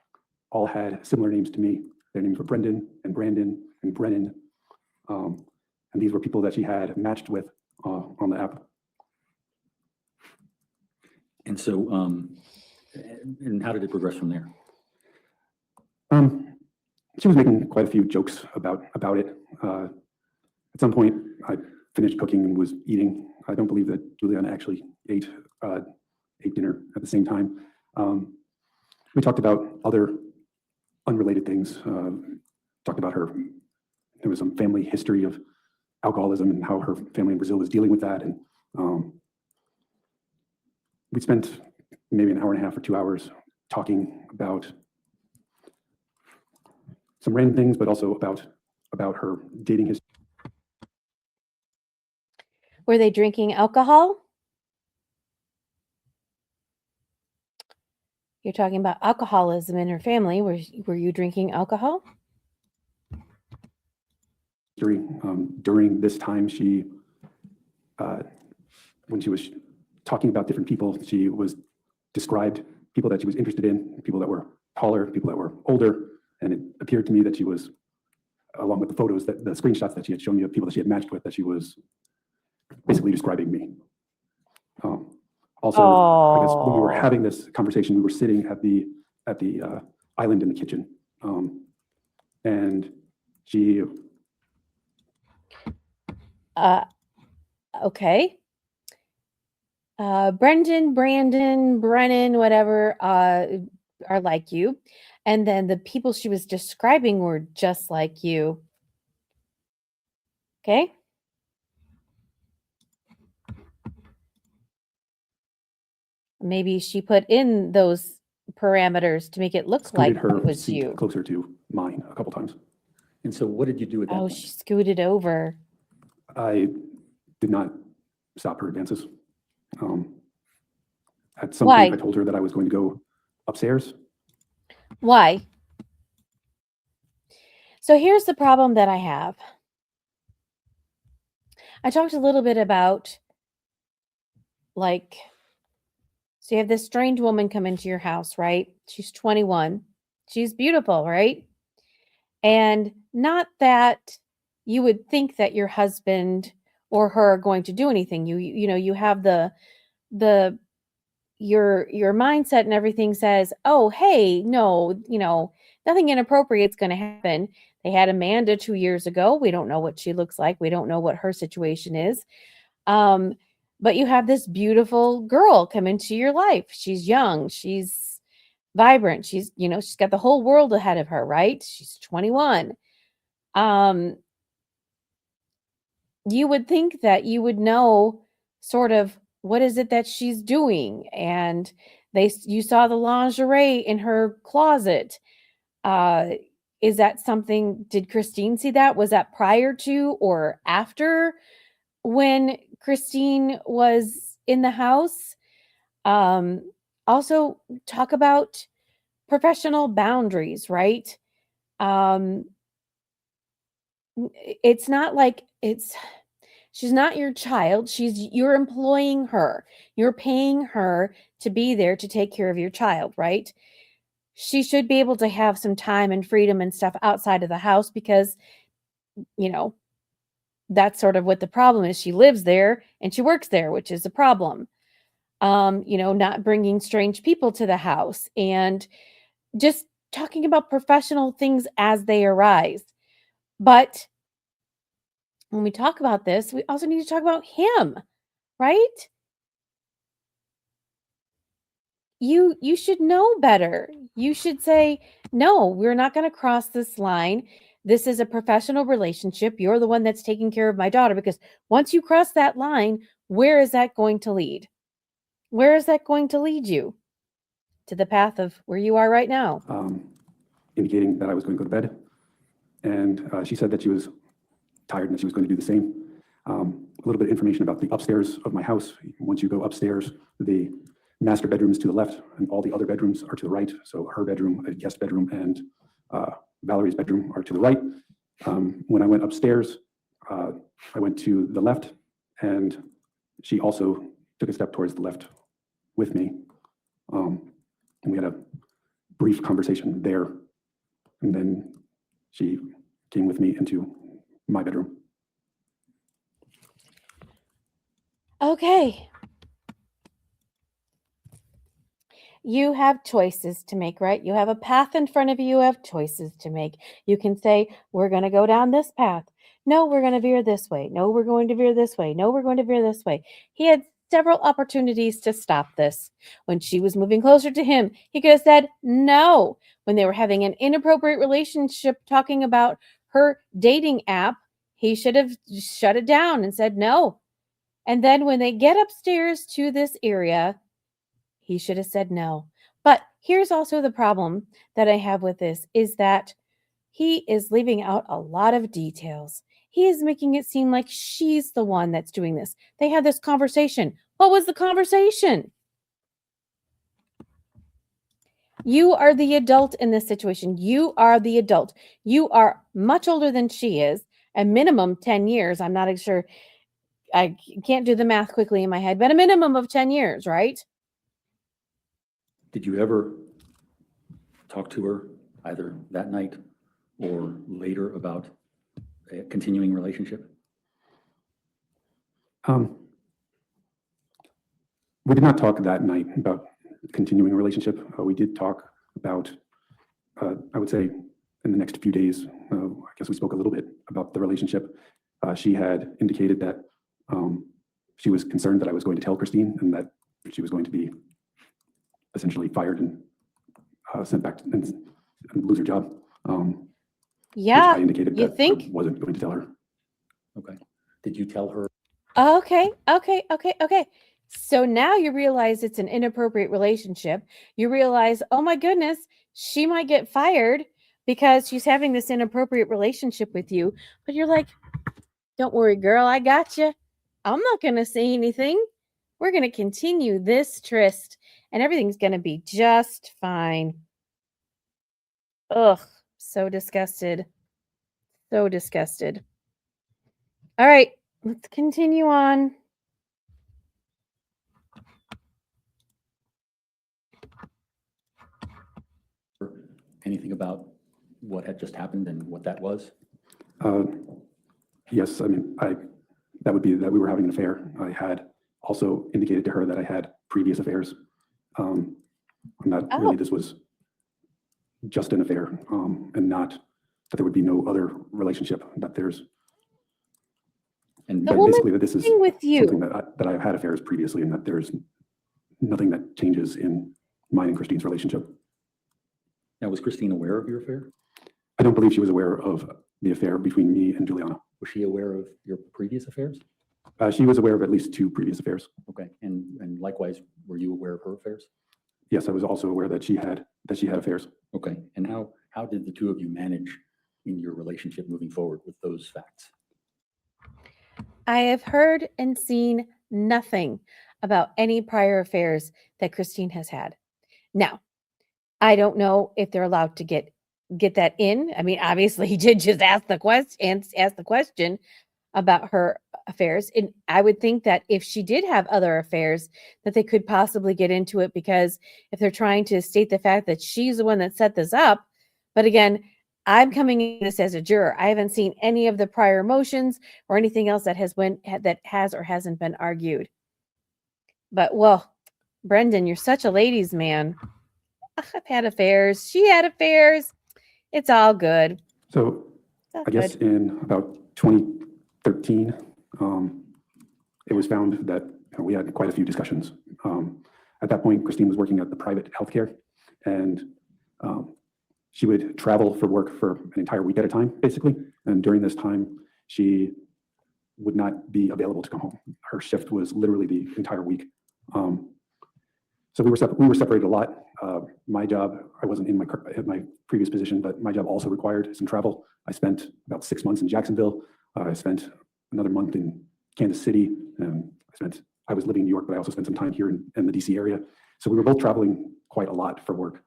all had similar names to me. Their names were Brendan and Brandon and Brennan, and these were people that she had matched with on the app. And so, and how did it progress from there? She was making quite a few jokes about it. At some point, I finished cooking and was eating. I don't believe that Juliana actually ate ate dinner at the same time. We talked about other unrelated things. Talked about there was some family history of alcoholism and how her family in Brazil is dealing with that. And we spent maybe an hour and a half or 2 hours talking about some random things, but also about her dating history. Were they drinking alcohol? You're talking about alcoholism in her family. Were you drinking alcohol? During this time, when she was talking about different people, she was described people that she was interested in, people that were taller, people that were older, and it appeared to me that she was, along with the photos, the screenshots that she had shown me of people that she had matched with, that she was basically describing me. Also, I guess when we were having this conversation, we were sitting at the island in the kitchen, and she. Okay. Brendan, Brandon, Brennan, whatever, are like you. And then the people she was describing were just like you. Okay. Maybe she put in those parameters to make it look like her it was seat you. closer to mine a couple times. And so what did you do at that Oh, point? she scooted over. I did not stop her advances. At some Why? point, I told her that I was going to go upstairs. Why? So here's the problem that I have. I talked a little bit about, like, so you have this strange woman come into your house, right? She's 21. She's beautiful, right? And not that you would think that your husband or her are going to do anything. You know, you have your mindset and everything says, oh, hey, no, nothing inappropriate is going to happen. They had Amanda 2 years ago. We don't know what she looks like. We don't know what her situation is. But you have this beautiful girl come into your life. She's young. She's vibrant. She's got the whole world ahead of her, right? She's 21. You would think that you would know sort of what is it that she's doing. And you saw the lingerie in her closet. Is that something, did Christine see that? Was that prior to or after when Christine was in the house? Also talk about professional boundaries, right? It's not like she's not your child. You're employing her. You're paying her to be there to take care of your child, right? She should be able to have some time and freedom and stuff outside of the house because, that's sort of what the problem is. She lives there and she works there, which is a problem. Not bringing strange people to the house and just talking about professional things as they arise. But when we talk about this, we also need to talk about him, right? You should know better. You should say, no, we're not going to cross this line. This is a professional relationship. You're the one that's taking care of my daughter, because once you cross that line, where is that going to lead? Where is that going to lead you? To the path of where you are right now. Indicating that I was going to go to bed. And she said that she was tired and that she was going to do the same. A little bit of information about the upstairs of my house. Once you go upstairs, the master bedroom is to the left and all the other bedrooms are to the right. So her bedroom, a guest bedroom, and Valerie's bedroom are to the right. When I went upstairs, I went to the left, and she also took a step towards the left with me. And we had a brief conversation there. And then she came with me into my bedroom. Okay. You have choices to make, right? You have a path in front of you. You have choices to make. You can say, we're going to go down this path. No, we're going to veer this way. No, we're going to veer this way. No, we're going to veer this way. He had several opportunities to stop this. When she was moving closer to him, he could have said no. When they were having an inappropriate relationship talking about her dating app, he should have shut it down and said no. And then when they get upstairs to this area, he should have said no. But here's also the problem that I have with this is that he is leaving out a lot of details. He is making it seem like she's the one that's doing this. They had this conversation. What was the conversation? You are the adult in this situation. You are the adult. You are much older than she is, a minimum 10 years. I'm not sure. I can't do the math quickly in my head, but a minimum of 10 years, right? Did you ever talk to her either that night or later about a continuing relationship? We did not talk that night about continuing a relationship. We did talk about, I would say, in the next few days, I guess we spoke a little bit about the relationship. She had indicated that she was concerned that I was going to tell Christine and that she was going to be essentially fired and sent back and lose her job. Yeah. Which I indicated you that think? I wasn't going to tell her. Okay. Did you tell her? Okay. So now you realize it's an inappropriate relationship. You realize, oh my goodness, she might get fired because she's having this inappropriate relationship with you. But you're like, don't worry, girl, I got you. I'm not going to say anything. We're going to continue this tryst and everything's going to be just fine. Ugh, so disgusted. So disgusted. All right, let's continue on. Anything about what had just happened and what that was? Yes, I mean, that would be that we were having an affair. I had also indicated to her that I had previous affairs. And that really this was just an affair, and not that there would be no other relationship. That there's, and The that woman basically that this is thing with you. something that I've had affairs previously, and that there's nothing that changes in mine and Christine's relationship. Now, was Christine aware of your affair? I don't believe she was aware of the affair between me and Juliana. Was she aware of your previous affairs? She was aware of at least 2 previous affairs. Okay, and likewise, were you aware of her affairs? Yes, I was also aware that she had affairs. Okay, and how did the two of you manage in your relationship moving forward with those facts? I have heard and seen nothing about any prior affairs that Christine has had. Now, I don't know if they're allowed to get that in. I mean, obviously, he did just ask the question about her affairs, and I would think that if she did have other affairs, that they could possibly get into it, because if they're trying to state the fact that she's the one that set this up. But again, I'm coming in this as a juror. I haven't seen any of the prior motions or anything else that has or hasn't been argued. But well, Brendan, you're such a ladies' man. I've had affairs. She had affairs. It's all good. So I guess in about 2013, it was found that we had quite a few discussions. At that point, Christine was working at the private healthcare, and she would travel for work for an entire week at a time, basically. And during this time, she would not be available to come home. Her shift was literally the entire week. So we were separated a lot. My job, I wasn't in my previous position, but my job also required some travel. I spent about 6 months in Jacksonville. I spent another month in Kansas City, and I was living in New York, but I also spent some time here in the DC area. So we were both traveling quite a lot for work.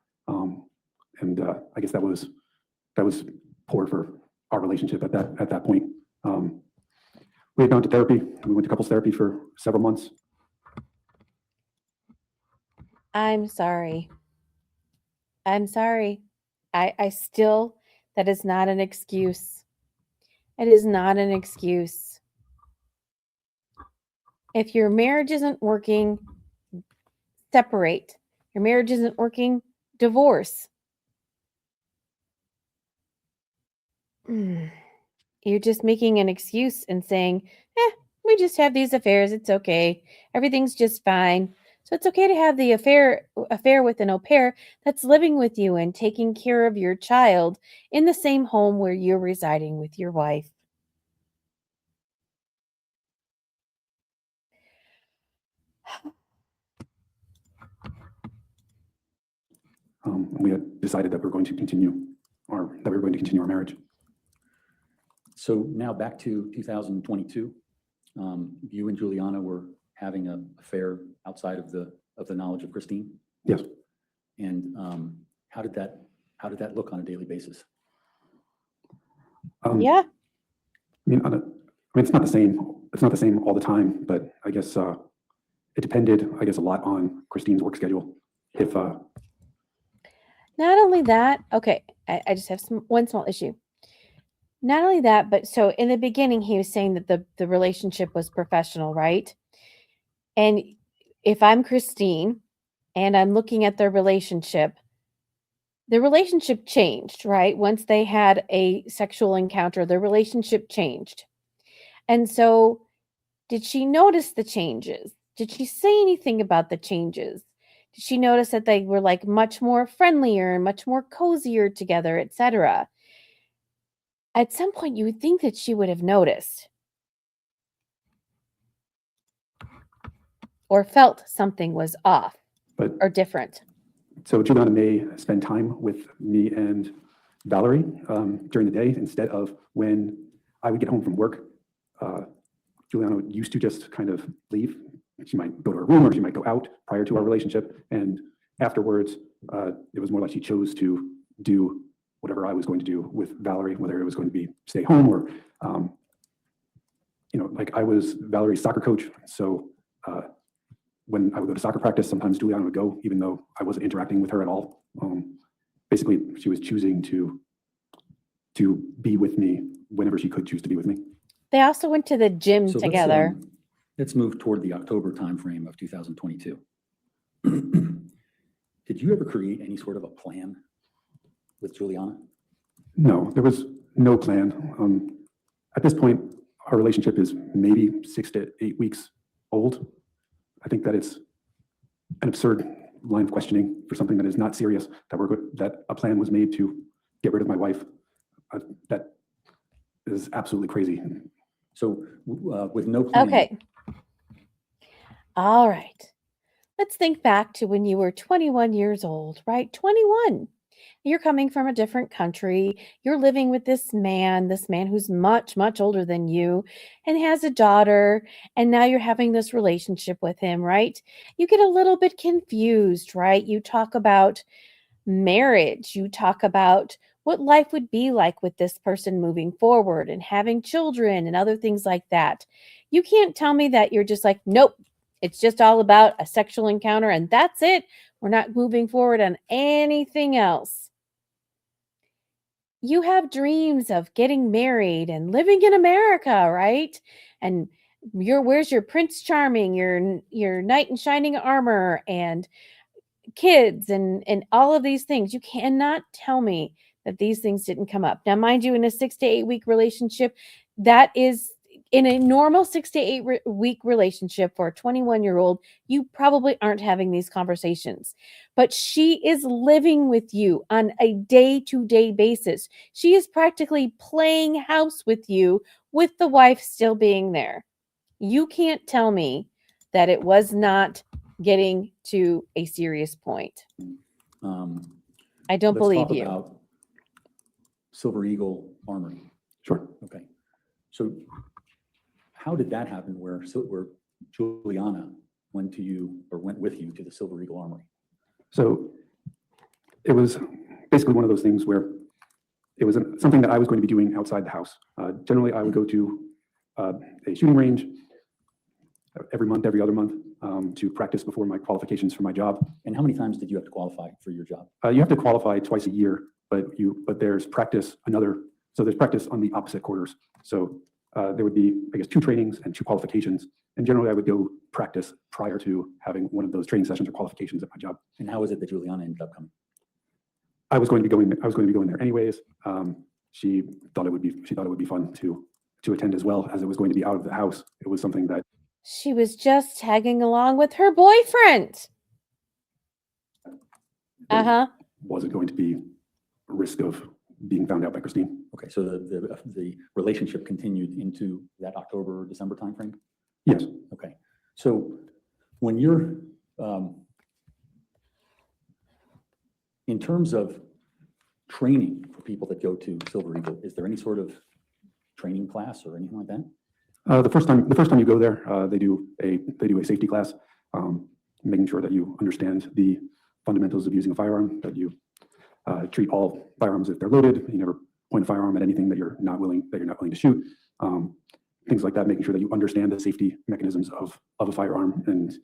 And I guess that was poor for our relationship at that point. We had gone to therapy. We went to couples therapy for several months. I'm sorry. I still, that is not an excuse. It is not an excuse. If your marriage isn't working, separate. Your marriage isn't working, divorce. You're just making an excuse and saying, We just have these affairs. It's okay. Everything's just fine. So it's okay to have the affair with an au pair that's living with you and taking care of your child in the same home where you're residing with your wife. We had decided that we were going to continue our marriage. So now back to 2022. You and Juliana were having an affair outside of the knowledge of Christine. Yes. And how did that look on a daily basis? Yeah. I mean, it's not the same. It's not the same all the time, but I guess it depended, I guess, a lot on Christine's work schedule. If Not only that, okay, I just have one small issue. Not only that, but so in the beginning, he was saying that the relationship was professional, right? And if I'm Christine and I'm looking at the relationship changed, right? Once they had a sexual encounter, the relationship changed. And so, did she notice the changes? Did she say anything about the changes? Did she notice that they were like much more friendlier and much more cozier together, etc.? At some point, you would think that she would have noticed or felt something was off but or different. so Juliana may spend time with me and Valerie during the day instead of when I would get home from work. Juliana used to just kind of leave. She might go to her room or she might go out prior to our relationship. And afterwards, it was more like she chose to do whatever I was going to do with Valerie, whether it was going to be stay home or, like I was Valerie's soccer coach. So when I would go to soccer practice, sometimes Juliana would go, even though I wasn't interacting with her at all. Basically, she was choosing to be with me whenever she could choose to be with me. They also went to the gym So together. Let's move toward the October timeframe of 2022. Did you ever create any sort of a plan with Juliana? No, there was no plan. At this point, our relationship is maybe 6 to 8 weeks old. I think that it's an absurd line of questioning for something that is not serious, that a plan was made to get rid of my wife. That is absolutely crazy. So with no plan. Okay. All right. Let's think back to when you were 21 years old, right? 21. You're coming from a different country. You're living with this man who's much, much older than you and has a daughter. And now you're having this relationship with him, right? You get a little bit confused, right? You talk about marriage. You talk about what life would be like with this person moving forward and having children and other things like that. You can't tell me that you're just like, nope, it's just all about a sexual encounter and that's it. We're not moving forward on anything else. You have dreams of getting married and living in America, right? And where's your Prince Charming, your knight in shining armor and kids and all of these things. You cannot tell me that these things didn't come up. Now, mind you, in a 6 to 8 week relationship, that is in a normal 6 to 8 week relationship for a 21-year-old, you probably aren't having these conversations. But she is living with you on a day-to-day basis. She is practically playing house with you with the wife still being there. You can't tell me that it was not getting to a serious point. I don't believe you. Let's talk about Silver Eagle Armory. Sure. Okay. So how did that happen where Juliana went with you to the Silver Eagle Armory? So it was basically one of those things where it was something that I was going to be doing outside the house. Generally, I would go to a shooting range every month, every other month, to practice before my qualifications for my job. And how many times did you have to qualify for your job? You have to qualify twice a year, but there's practice there's practice on the opposite quarters. So there would be, I guess, 2 trainings and 2 qualifications. And generally, I would go practice prior to having one of those training sessions or qualifications at my job. And how is it that Juliana ended up coming? I was going to be going there anyways. She thought it would be fun to to attend as well, as it was going to be out of the house. It was something that She was just tagging along with her boyfriend. Uh-huh. wasn't going to be a risk of being found out by Christine. Okay, so the relationship continued into that October, December timeframe? Yes. Okay, so when you're, in terms of training for people that go to Silver Eagle, is there any sort of training class or anything like that? The first time you go there, they do a safety class, making sure that you understand the fundamentals of using a firearm, that you treat all firearms if they're loaded. You never point a firearm at anything that you're not willing to shoot. Things like that, making sure that you understand the safety mechanisms of a firearm, and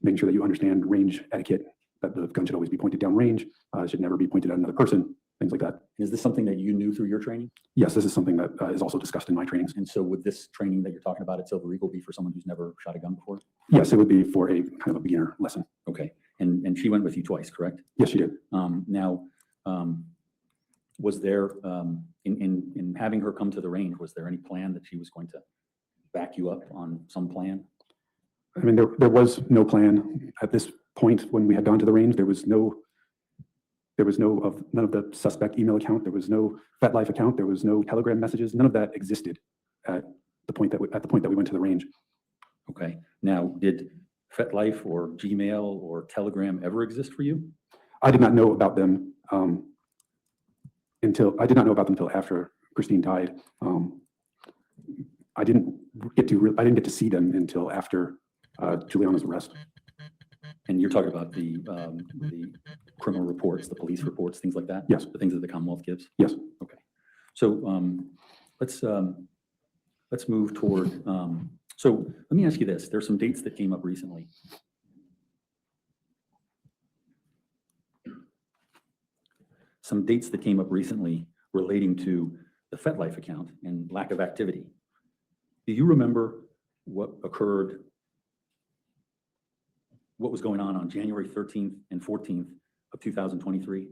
making sure that you understand range etiquette, that the gun should always be pointed down range, should never be pointed at another person, things like that. Is this something that you knew through your training? Yes, this is something that is also discussed in my trainings. And so would this training that you're talking about at Silver Eagle be for someone who's never shot a gun before? Yes, it would be for a kind of a beginner lesson. Okay, and she went with you twice, correct? Yes, she did. Now, was there, in having her come to the range, was there any plan that she was going to back you up on some plan? I mean, there was no plan at this point when we had gone to the range. There was none of the suspect email account. There was no Fetlife account. There was no Telegram messages. None of that existed at the point that we went to the range. Okay, now did Fetlife or Gmail or Telegram ever exist for you? I did not know about them until after Christine died. I didn't get to see them until after Juliana's arrest. And you're talking about the criminal reports, the police reports, things like that? Yes. The things that the Commonwealth gives? Yes. Okay. So let's move toward, so let me ask you this. There's some dates that came up recently. Some dates that came up recently relating to the Fetlife account and lack of activity. Do you remember what occurred, what was going on January 13th and 14th of 2023?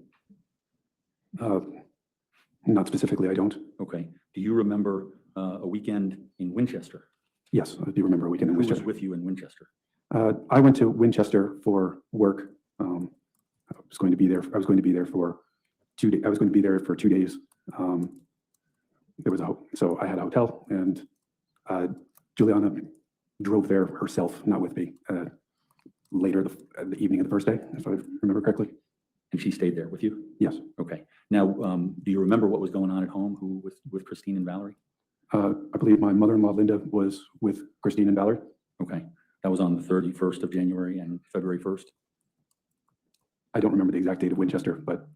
Not specifically, I don't. Okay. Do you remember a weekend in Winchester? Yes, I do remember a weekend in Who was Winchester. with you in Winchester? I went to Winchester for work. I was going to be there for 2 days. I was going to be there for 2 days. So I had a hotel, and Juliana drove there herself, not with me, later the evening of the first day, if I remember correctly. And she stayed there with you? Yes. Okay. Now, do you remember what was going on at home? Who with Christine and Valerie? I believe my mother-in-law, Linda, was with Christine and Valerie. Okay. That was on the 31st of January and February 1st? I don't remember the exact date of Winchester, but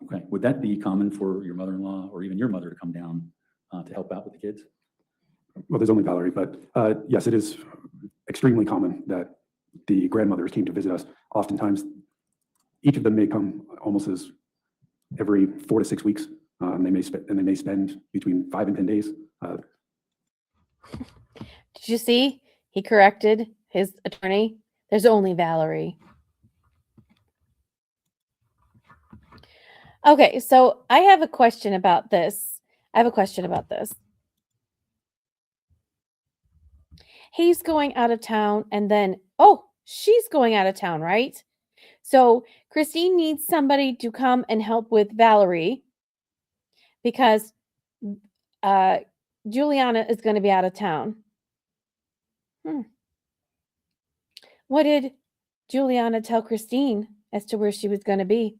Okay. Would that be common for your mother-in-law or even your mother to come down to help out with the kids? well, there's only Valerie, but yes, it is extremely common that the grandmothers came to visit us. Oftentimes, each of them may come almost as every 4 to 6 weeks. And they may spend between 5 and 10 days. Did you see? He corrected his attorney. There's only Valerie. Okay, so I have a question about this. He's going out of town, and then, oh, she's going out of town, right? So Christine needs somebody to come and help with Valerie because Juliana is going to be out of town. What did Juliana tell Christine as to where she was going to be?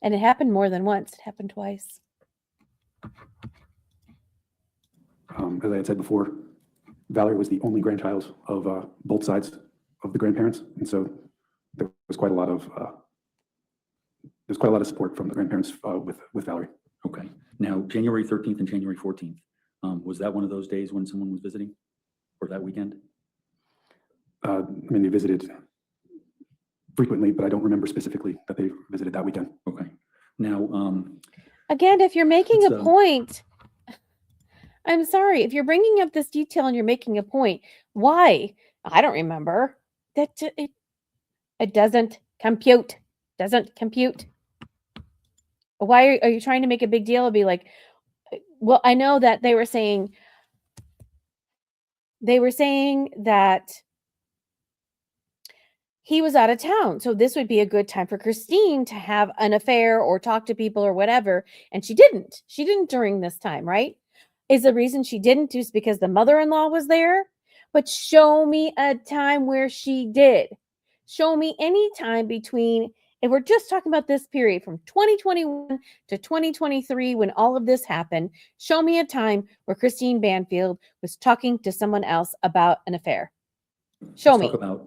And it happened more than once. It happened twice. As I had said before, Valerie was the only grandchild of both sides of the grandparents, and so there was quite a lot of support from the grandparents with Valerie. Okay. Now, January 13th and January 14th, was that one of those days when someone was visiting or that weekend? I mean, they visited frequently, but I don't remember specifically that they visited that weekend. Okay. Now, Again, if you're making It's, a point, I'm sorry, if you're bringing up this detail and you're making a point, why? I don't remember. It doesn't compute. Doesn't compute. Why are you trying to make a big deal? It'd be like, well, I know that they were saying that he was out of town. So this would be a good time for Christine to have an affair or talk to people or whatever. And she didn't. She didn't during this time, right? Is the reason she didn't just because the mother-in-law was there? But show me a time where she did. Show me any time between, if we're just talking about this period from 2021 to 2023 when all of this happened, show me a time where Christine Banfield was talking to someone else about an affair. Show Let's me. talk about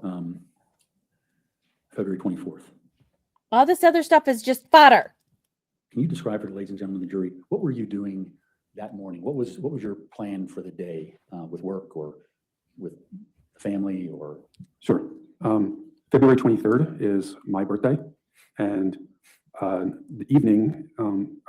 February 24th. All this other stuff is just fodder. Can you describe for the ladies and gentlemen of the jury, what were you doing that morning? What was your plan for the day with work or with family or? Sure. February 23rd is my birthday, and the evening,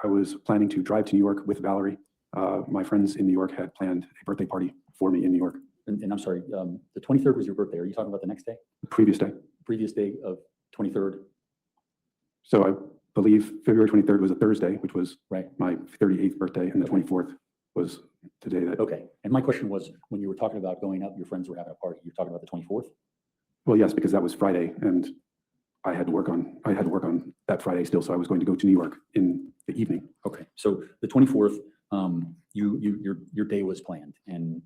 I was planning to drive to New York with Valerie. My friends in New York had planned a birthday party for me in New York. And I'm sorry, the 23rd was your birthday. Are you talking about the next day? The previous day. Previous day of 23rd? So I believe February 23rd was a Thursday, which was Right. my 38th birthday, and the 24th was the day that. Okay. And my question was, when you were talking about going out, your friends were having a party. You're talking about the 24th? Well, yes, because that was Friday, and I had to work on that Friday still, so I was going to go to New York in the evening. Okay. So the 24th, your day was planned, and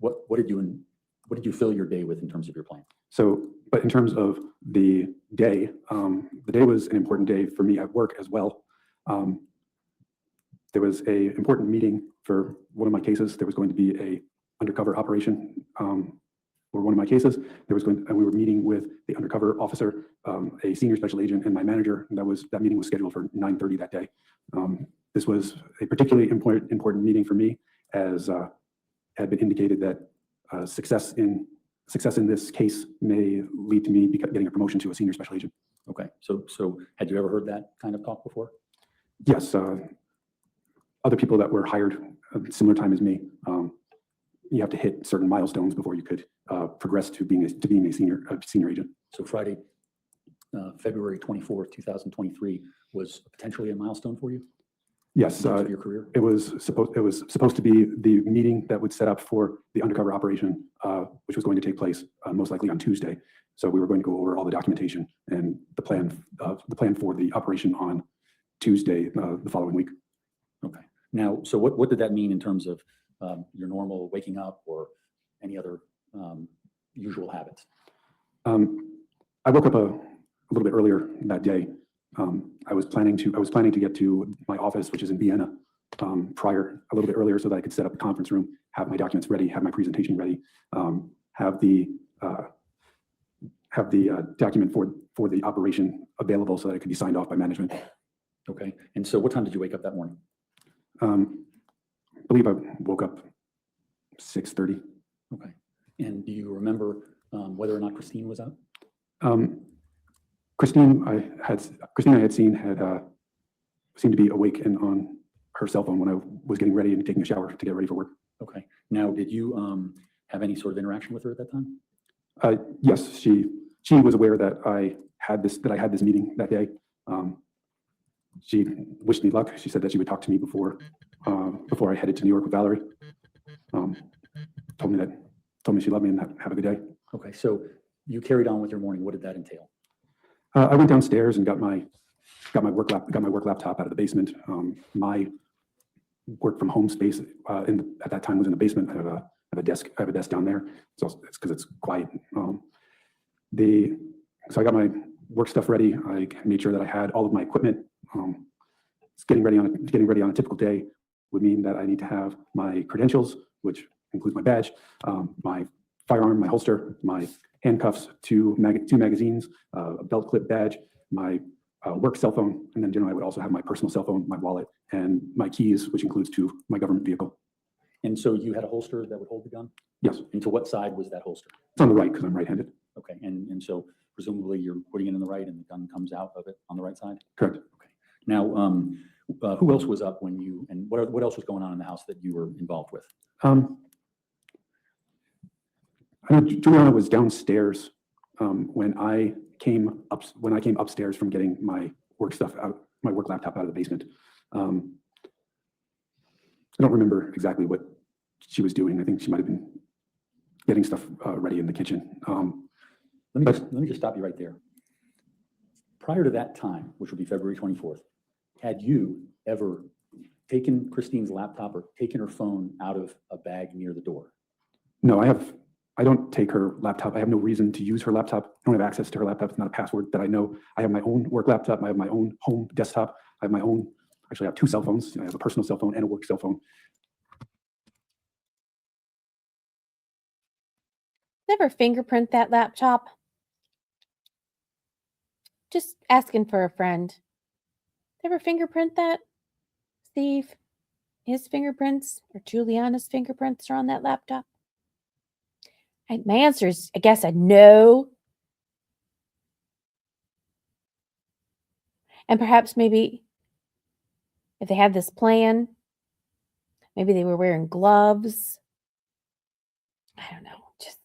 what did you fill your day with in terms of your plan? So, but in terms of the day was an important day for me at work as well. There was a important meeting for one of my cases. There was going to be a undercover operation for one of my cases. And we were meeting with the undercover officer, a senior special agent, and my manager. And that meeting was scheduled for 9:30 that day. This was a particularly important meeting for me, as had been indicated that success in this case may lead to me getting a promotion to a senior special agent. Okay. So had you ever heard that kind of talk before? Yes, other people that were hired at a similar time as me, you have to hit certain milestones before you could progress to being a senior agent. So Friday, February 24th, 2023 was potentially a milestone for you? Yes, in terms of your career? it was supposed to be the meeting that would set up for the undercover operation, which was going to take place most likely on Tuesday. So we were going to go over all the documentation and the plan for the operation on Tuesday the following week. Okay. Now, so what did that mean in terms of your normal waking up or any other usual habits? I woke up a little bit earlier that day. I was planning to get to my office, which is in Vienna, prior a little bit earlier, so that I could set up a conference room, have my documents ready, have my presentation ready, have the document for the operation available so that it could be signed off by management. Okay. And so what time did you wake up that morning? I believe I woke up 6:30. Okay. And do you remember whether or not Christine was out? Christine I had seen seemed to be awake and on her cell phone when I was getting ready and taking a shower to get ready for work. Okay. Now, did you have any sort of interaction with her at that time? Yes, she was aware that I had this meeting that day. She wished me luck. She said that she would talk to me before I headed to New York with Valerie. Told me she loved me and have a good day. Okay. So you carried on with your morning. What did that entail? I went downstairs and got my work laptop out of the basement. My work from home space at that time was in the basement. I have a desk down there. So it's because it's quiet. So I got my work stuff ready. I made sure that I had all of my equipment. Getting ready on a typical day would mean that I need to have my credentials, which includes my badge, my firearm, my holster, my handcuffs, two magazines, a belt clip badge, my work cell phone, and then generally I would also have my personal cell phone, my wallet, and my keys, which includes my government vehicle. And so you had a holster that would hold the gun? Yes. And to what side was that holster? It's on the right because I'm right-handed. Okay. And so presumably you're putting it in the right and the gun comes out of it on the right side? Correct. Okay. Now, who else was up and what else was going on in the house that you were involved with? I know Juliana was downstairs when I came upstairs from getting my work stuff out work laptop out of the basement. I don't remember exactly what she was doing. I think she might have been getting stuff ready in the kitchen. Let me just stop you right there. Prior to that time, which would be February 24th, had you ever taken Christine's laptop or taken her phone out of a bag near the door? No, I don't take her laptop. I have no reason to use her laptop. I don't have access to her laptop. It's not a password that I know. I have my own work laptop. I have my own home desktop. I have my own, actually I have 2 cell phones. I have a personal cell phone and a work cell phone. Never fingerprint that laptop. Just asking for a friend. Ever fingerprint that, Steve? His fingerprints or Juliana's fingerprints are on that laptop? My answer is, I guess, a no. And perhaps maybe if they had this plan, maybe they were wearing gloves. I don't know. Just.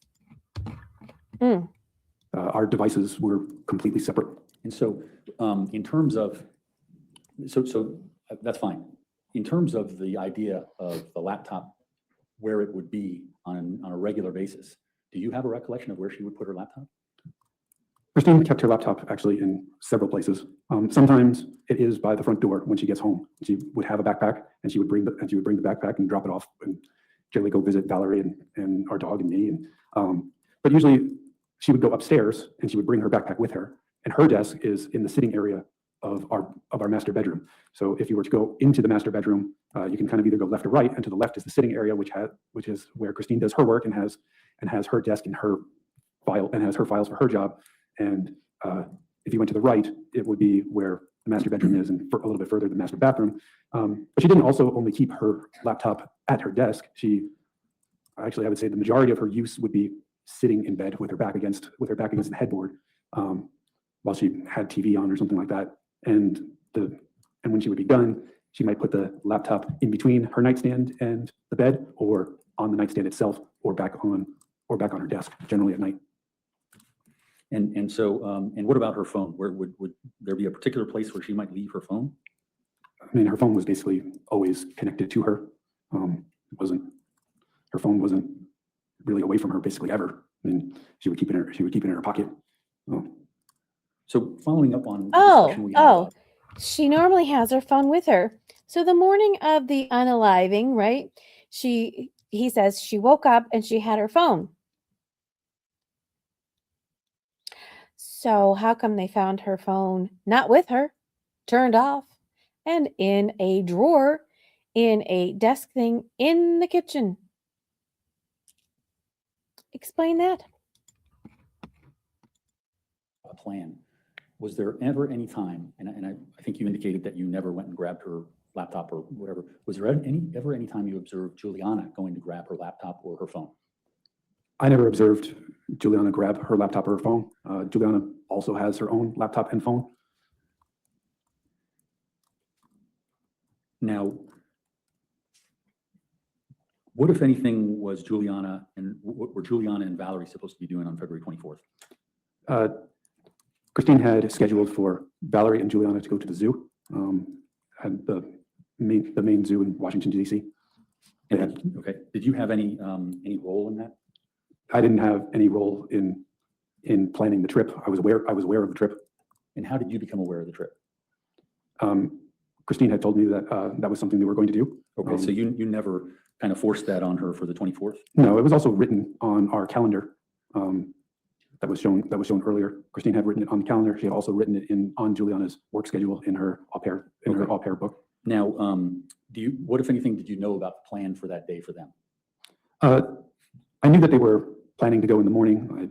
Our devices were completely separate. And so in terms of, so that's fine. In terms of the idea of the laptop, where it would be on a regular basis, do you have a recollection of where she would put her laptop? Christine kept her laptop actually in several places. Sometimes it is by the front door when she gets home. She would have a backpack, and she would bring the backpack and drop it off and generally go visit Valerie and our dog and me. But usually she would go upstairs and she would bring her backpack with her. And her desk is in the sitting area of our master bedroom. So if you were to go into the master bedroom, you can kind of either go left or right. And to the left is the sitting area, which is where Christine does her work and has her desk and her file and has her files for her job. And if you went to the right, it would be where the master bedroom is, and for a little bit further, the master bathroom. But she didn't also only keep her laptop at her desk. I would say the majority of her use would be sitting in bed with her back against the headboard while she had TV on or something like that. And when she would be done, she might put the laptop in between her nightstand and the bed, or on the nightstand itself, or back on her desk, generally at night. And so, and what about her phone? Where would there be a particular place where she might leave her phone? I mean, her phone was basically always connected to her. Her phone wasn't really away from her basically ever. I mean, she would keep it in her pocket. So following up on the discussion we had about- She normally has her phone with her. So the morning of the unaliving, right? He says she woke up and she had her phone. So how come they found her phone not with her, turned off, and in a drawer, in a desk thing in the kitchen? Explain that. a plan. Was there ever any time, and I think you indicated that you never went and grabbed her laptop or whatever, was there ever any time you observed Juliana going to grab her laptop or her phone? I never observed Juliana grab her laptop or her phone. Juliana also has her own laptop and phone. Now, what, if anything, was Juliana and what were Juliana and Valerie supposed to be doing on February 24th? Christine had scheduled for Valerie and Juliana to go to the zoo, at the main zoo in Washington, D.C. Okay. Did you have any role in that? I didn't have any role in planning the trip. I was aware of the trip. And how did you become aware of the trip? Christine had told me that that was something they were going to do. Okay, so you never kind of forced that on her for the 24th? No, it was also written on our calendar. That was shown earlier. Christine had written it on the calendar. She had also written it on Juliana's work schedule in her Au Pair book. Now, what, if anything, did you know about the plan for that day for them? I knew that they were planning to go in the morning. I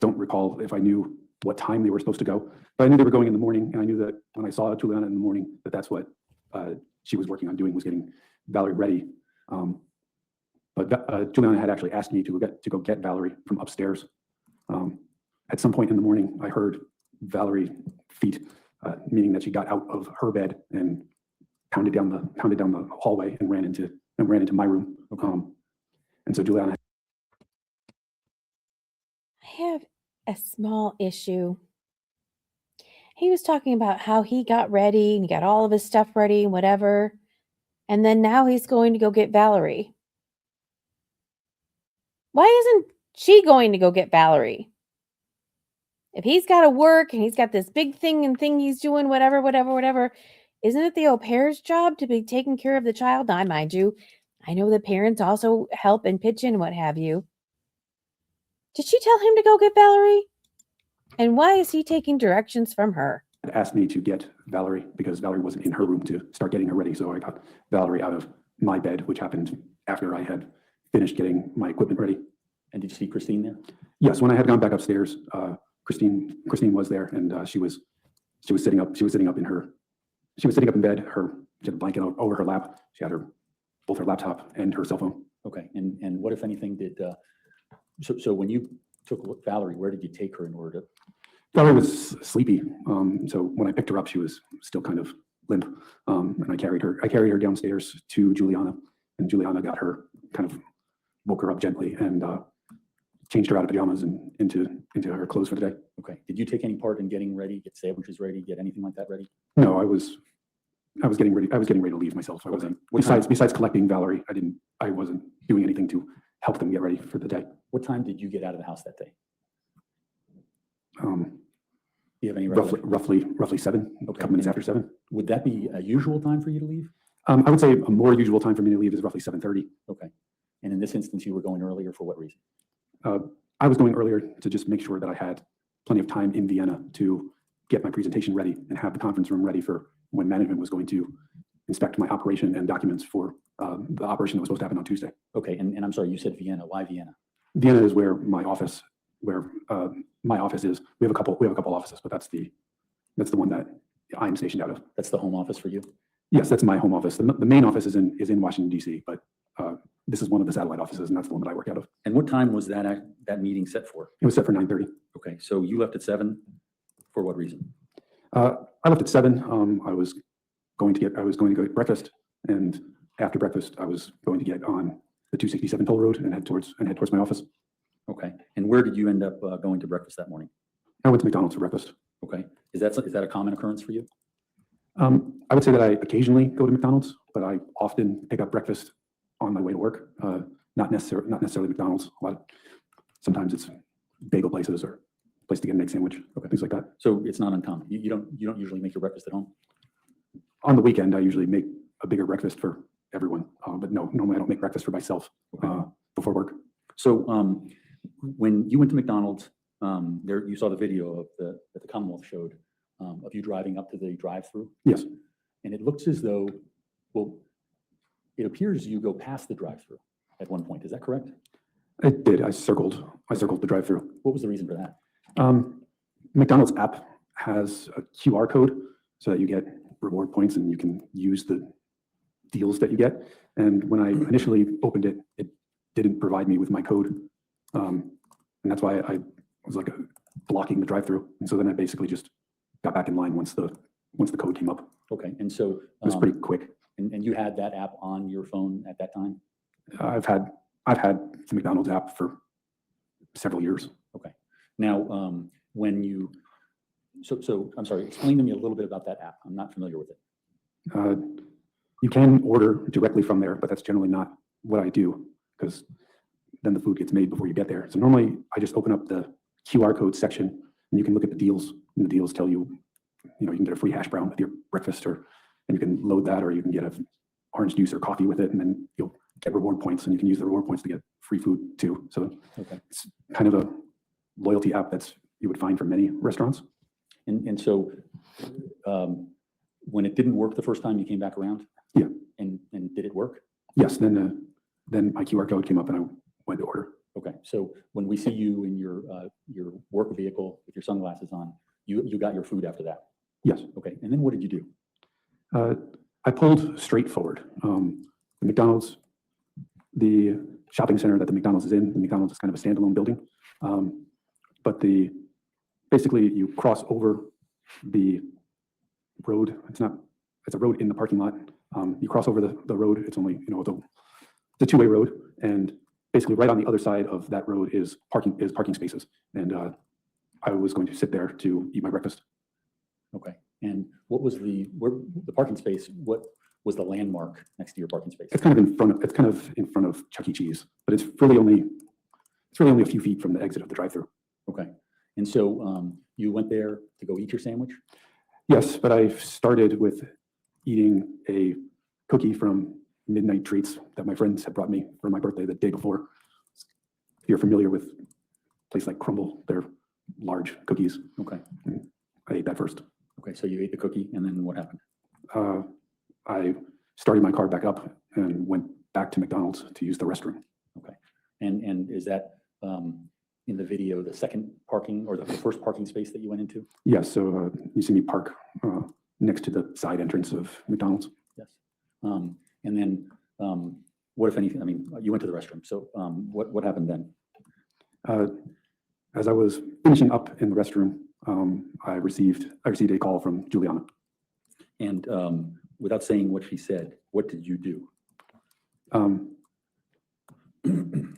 don't recall if I knew what time they were supposed to go, but I knew they were going in the morning, and I knew that when I saw Juliana in the morning, that's what she was working on doing, was getting Valerie ready. But Juliana had actually asked me to go get Valerie from upstairs. At some point in the morning, I heard Valerie feet, meaning that she got out of her bed and pounded down the hallway and ran into my room. And so Juliana. I have a small issue. He was talking about how he got ready and he got all of his stuff ready and whatever. And then now he's going to go get Valerie. Why isn't she going to go get Valerie? If he's got to work and he's got this big thing he's doing, whatever, isn't it the au pair's job to be taking care of the child? Now, mind you, I know the parents also help and pitch in, what have you. Did she tell him to go get Valerie? And why is he taking directions from her? Asked me to get Valerie because Valerie wasn't in her room to start getting her ready. So I got Valerie out of my bed, which happened after I had finished getting my equipment ready. And did you see Christine there? Yes, when I had gone back upstairs, Christine was there, and she was sitting up. She was sitting up in bed. She had a blanket over her lap. She had both her laptop and her cell phone. Okay, and what, if anything, did, so when you took Valerie, where did you take her in order to? Valerie was sleepy, so when I picked her up, she was still kind of limp, and I carried her downstairs to Juliana, and Juliana got her, kind of woke her up gently, and changed her out of pajamas and into her clothes for the day. Okay, did you take any part in getting ready, get sandwiches ready, get anything like that ready? No, I was getting ready to leave myself. I wasn't, besides collecting Valerie, I wasn't doing anything to help them get ready for the day. What time did you get out of the house that day? Do you have any Roughly 7, a couple minutes after 7. Would that be a usual time for you to leave? I would say a more usual time for me to leave is roughly 7:30. Okay, and in this instance, you were going earlier for what reason? I was going earlier to just make sure that I had plenty of time in Vienna to get my presentation ready and have the conference room ready for when management was going to inspect my operation and documents for the operation that was supposed to happen on Tuesday. Okay, and I'm sorry, you said Vienna. Why Vienna? Vienna is where my office is. We have a couple offices, but that's the one that I'm stationed out of. That's the home office for you? Yes, that's my home office. The main office is in Washington, D.C., but this is one of the satellite offices, and that's the one that I work out of. And what time was that meeting set for? It was set for 9:30. Okay, so you left at 7. For what reason? I left at 7. I was going to go get breakfast, and after breakfast, I was going to get on the 267 toll road and head towards my office. Okay, and where did you end up going to breakfast that morning? I went to McDonald's for breakfast. Okay, is that a common occurrence for you? I would say that I occasionally go to McDonald's, but I often pick up breakfast on my way to work. Not necessarily McDonald's. Sometimes it's bagel places or a place to get an egg sandwich, things like that. So it's not uncommon. You don't usually make your breakfast at home? On the weekend, I usually make a bigger breakfast for everyone, but no, normally I don't make breakfast for myself before work. So when you went to McDonald's, there you saw the video that the Commonwealth showed of you driving up to the drive-through. Yes. And it looks as though, well, it appears you go past the drive-through at one point. Is that correct? I did. I circled the drive-through. What was the reason for that? McDonald's app has a QR code so that you get reward points and you can use the deals that you get. And when I initially opened it, it didn't provide me with my code. And that's why I was like blocking the drive-through. And so then I basically just got back in line once the code came up. Okay, and so It was pretty quick. and you had that app on your phone at that time? I've had the McDonald's app for several years. Okay. Now, when you, so I'm sorry, explain to me a little bit about that app. I'm not familiar with it. You can order directly from there, but that's generally not what I do because then the food gets made before you get there. So normally I just open up the QR code section and you can look at the deals, and the deals tell you, you can get a free hash brown with your breakfast, and you can load that, or you can get an orange juice or coffee with it, and then you'll get reward points, and you can use the reward points to get free food too. So It's kind of a loyalty app that's you would find for many restaurants. And so when it didn't work the first time, you came back around? Yeah. And did it work? Yes. Then my QR code came up, and I went to order. Okay. So when we see you in your work vehicle with your sunglasses on, you got your food after that? Yes. Okay. And then what did you do? I pulled straight forward. The McDonald's, the shopping center that the McDonald's is in, the McDonald's is kind of a standalone building. But basically you cross over the road. It's a road in the parking lot. You cross over the road. It's only, it's a two-way road. And basically right on the other side of that road is parking spaces. And I was going to sit there to eat my breakfast. Okay. And what was the parking space? What was the landmark next to your parking space? It's kind of in front of Chuck E. Cheese, but it's really only a few feet from the exit of the drive-through. Okay. And so you went there to go eat your sandwich? Yes, but I started with eating a cookie from Midnight Treats that my friends had brought me for my birthday the day before. If you're familiar with a place like Crumble, they're large cookies. Okay. And I ate that first. Okay. So you ate the cookie, and then what happened? I started my car back up and went back to McDonald's to use the restroom. Okay. And is that in the video the second parking or the first parking space that you went into? Yes, so you see me park next to the side entrance of McDonald's. Yes. And then what, if anything, I mean, you went to the restroom. So what happened then? As I was finishing up in the restroom, I received a call from Juliana. And without saying what she said, what did you do?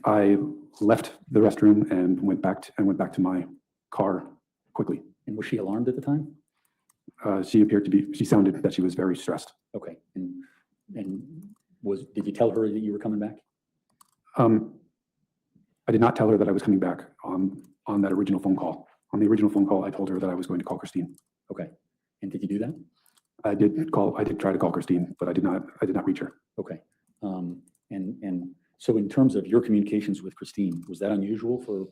I left the restroom and went back to my car quickly. And was she alarmed at the time? She sounded that she was very stressed. Okay. And did you tell her that you were coming back? I did not tell her that I was coming back on that original phone call. On the original phone call, I told her that I was going to call Christine. Okay. And did you do that? I did try to call Christine, but I did not reach her. Okay. And so in terms of your communications with Christine, was that unusual for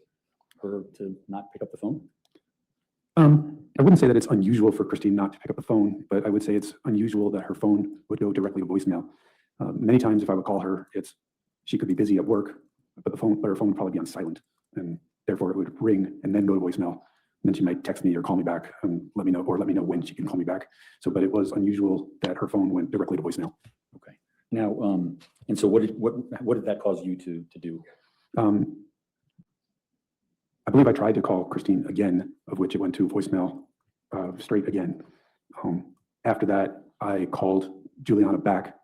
her to not pick up the phone? I wouldn't say that it's unusual for Christine not to pick up the phone, but I would say it's unusual that her phone would go directly to voicemail. Many times if I would call her, she could be busy at work, but her phone would probably be on silent, and therefore it would ring and then go to voicemail. And then she might text me or call me back and let me know when she can call me back. So, but it was unusual that her phone went directly to voicemail. Okay. Now, and so what did that cause you to do? I believe I tried to call Christine again, of which it went to voicemail straight again. After that, I called Juliana back,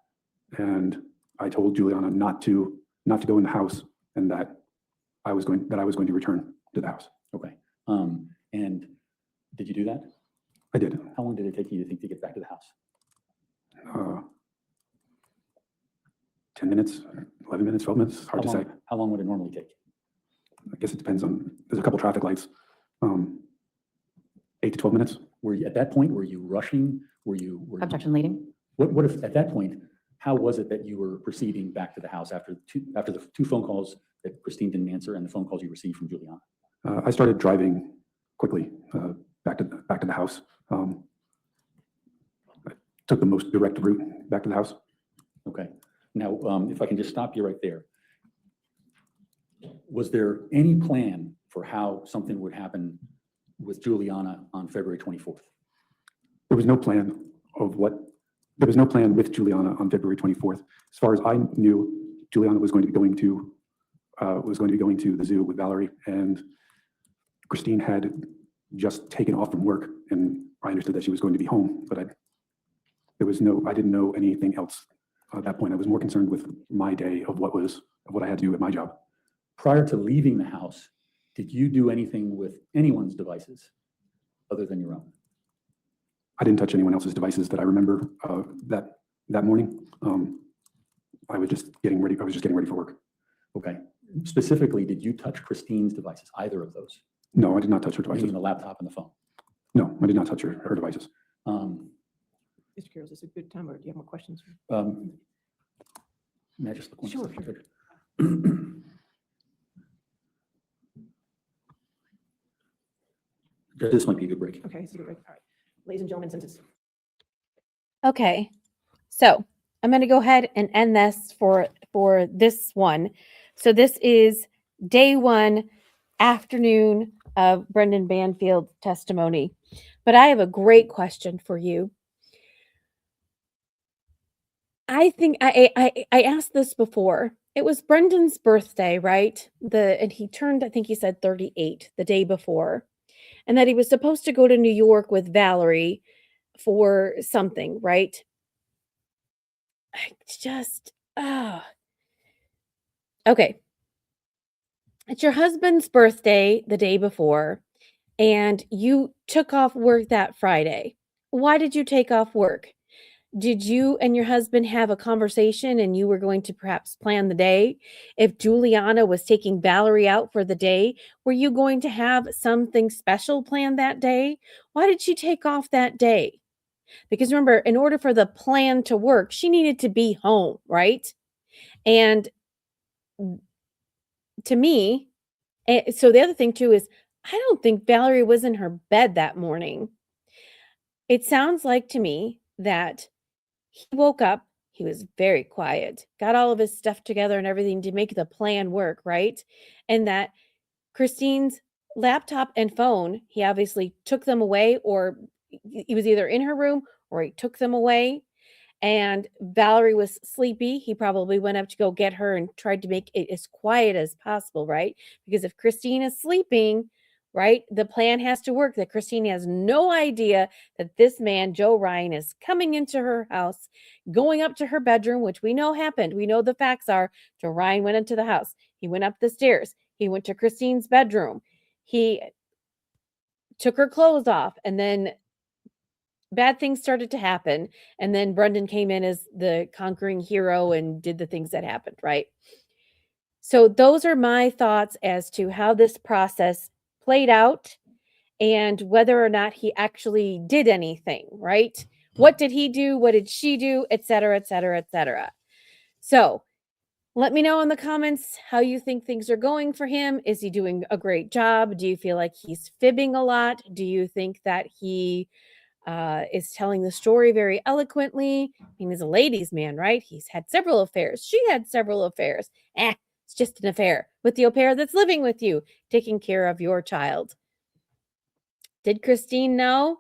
and I told Juliana not to go in the house, and that I was going to return to the house. Okay. And did you do that? I did. How long did it take you to get back to the house? 10 minutes, 11 minutes, 12 minutes, hard to say. How long would it normally take? I guess it depends on, there's a couple traffic lights. 8 to 12 minutes. Were you, at that point, were you rushing? Were you? Objection leading. What if, at that point, how was it that you were proceeding back to the house after the two phone calls that Christine didn't answer and the phone calls you received from Juliana? I started driving quickly back to the house. I took the most direct route back to the house. Okay. Now, if I can just stop you right there. Was there any plan for how something would happen with Juliana on February 24th? There was no plan with Juliana on February 24th. As far as I knew, Juliana was going to be going to the zoo with Valerie, and Christine had just taken off from work, and I understood that she was going to be home, but I didn't know anything else at that point. I was more concerned with my day of what I had to do at my job. Prior to leaving the house, did you do anything with anyone's devices other than your own? I didn't touch anyone else's devices that I remember that morning. I was just getting ready for work. Okay. Specifically, did you touch Christine's devices, either of those? No, I did not touch her devices. Even the laptop and the phone? No, I did not touch her devices. Mr. Carroll, is this a good time, or do you have more questions? May I just look one Sure, second? This might be a good break. Okay, so you're right. All right. Ladies and gentlemen, since it's Okay, so I'm going to go ahead and end this for this one. So this is day one, afternoon of Brendan Banfield's testimony. But I have a great question for you. I think I asked this before. It was Brendan's birthday, right? And he turned, I think he said 38 the day before. And that he was supposed to go to New York with Valerie for something, right? I just, okay. It's your husband's birthday the day before, and you took off work that Friday. why did you take off work? Did you and your husband have a conversation and you were going to perhaps plan the day? If Juliana was taking Valerie out for the day, were you going to have something special planned that day? Why did she take off that day? Because remember, in order for the plan to work, she needed to be home, right? And to me, so the other thing too is I don't think Valerie was in her bed that morning. It sounds like to me that he woke up, he was very quiet, got all of his stuff together and everything to make the plan work, right? And that Christine's laptop and phone, he obviously took them away, or he was either in her room or he took them away. And Valerie was sleepy. He probably went up to go get her and tried to make it as quiet as possible, right? Because if Christine is sleeping, right, the plan has to work, that Christine has no idea that this man, Joe Ryan, is coming into her house, going up to her bedroom, which we know happened. We know the facts are Joe Ryan went into the house. He went up the stairs. He went to Christine's bedroom. He took her clothes off, and then bad things started to happen. And then Brendan came in as the conquering hero and did the things that happened, right? So those are my thoughts as to how this process played out and whether or not he actually did anything, right? What did he do? What did she do? Et cetera, et cetera, et cetera. So let me know in the comments how you think things are going for him. Is he doing a great job? Do you feel like he's fibbing a lot? Do you think that he is telling the story very eloquently? I mean, he's a ladies' man, right? He's had several affairs. She had several affairs. It's just an affair with the au pair that's living with you, taking care of your child. Did Christine know?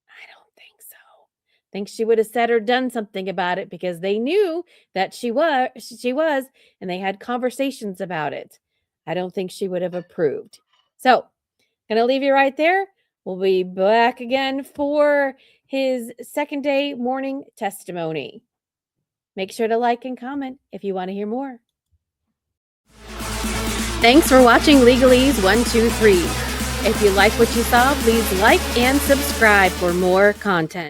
I don't think so. I think she would have said or done something about it because they knew that she was, and they had conversations about it. I don't think she would have approved. So, gonna leave you right there. We'll be back again for his second day morning testimony. Make sure to like and comment if you want to hear more. Thanks for watching Legalese 123. If you like what you saw, please like and subscribe for more content.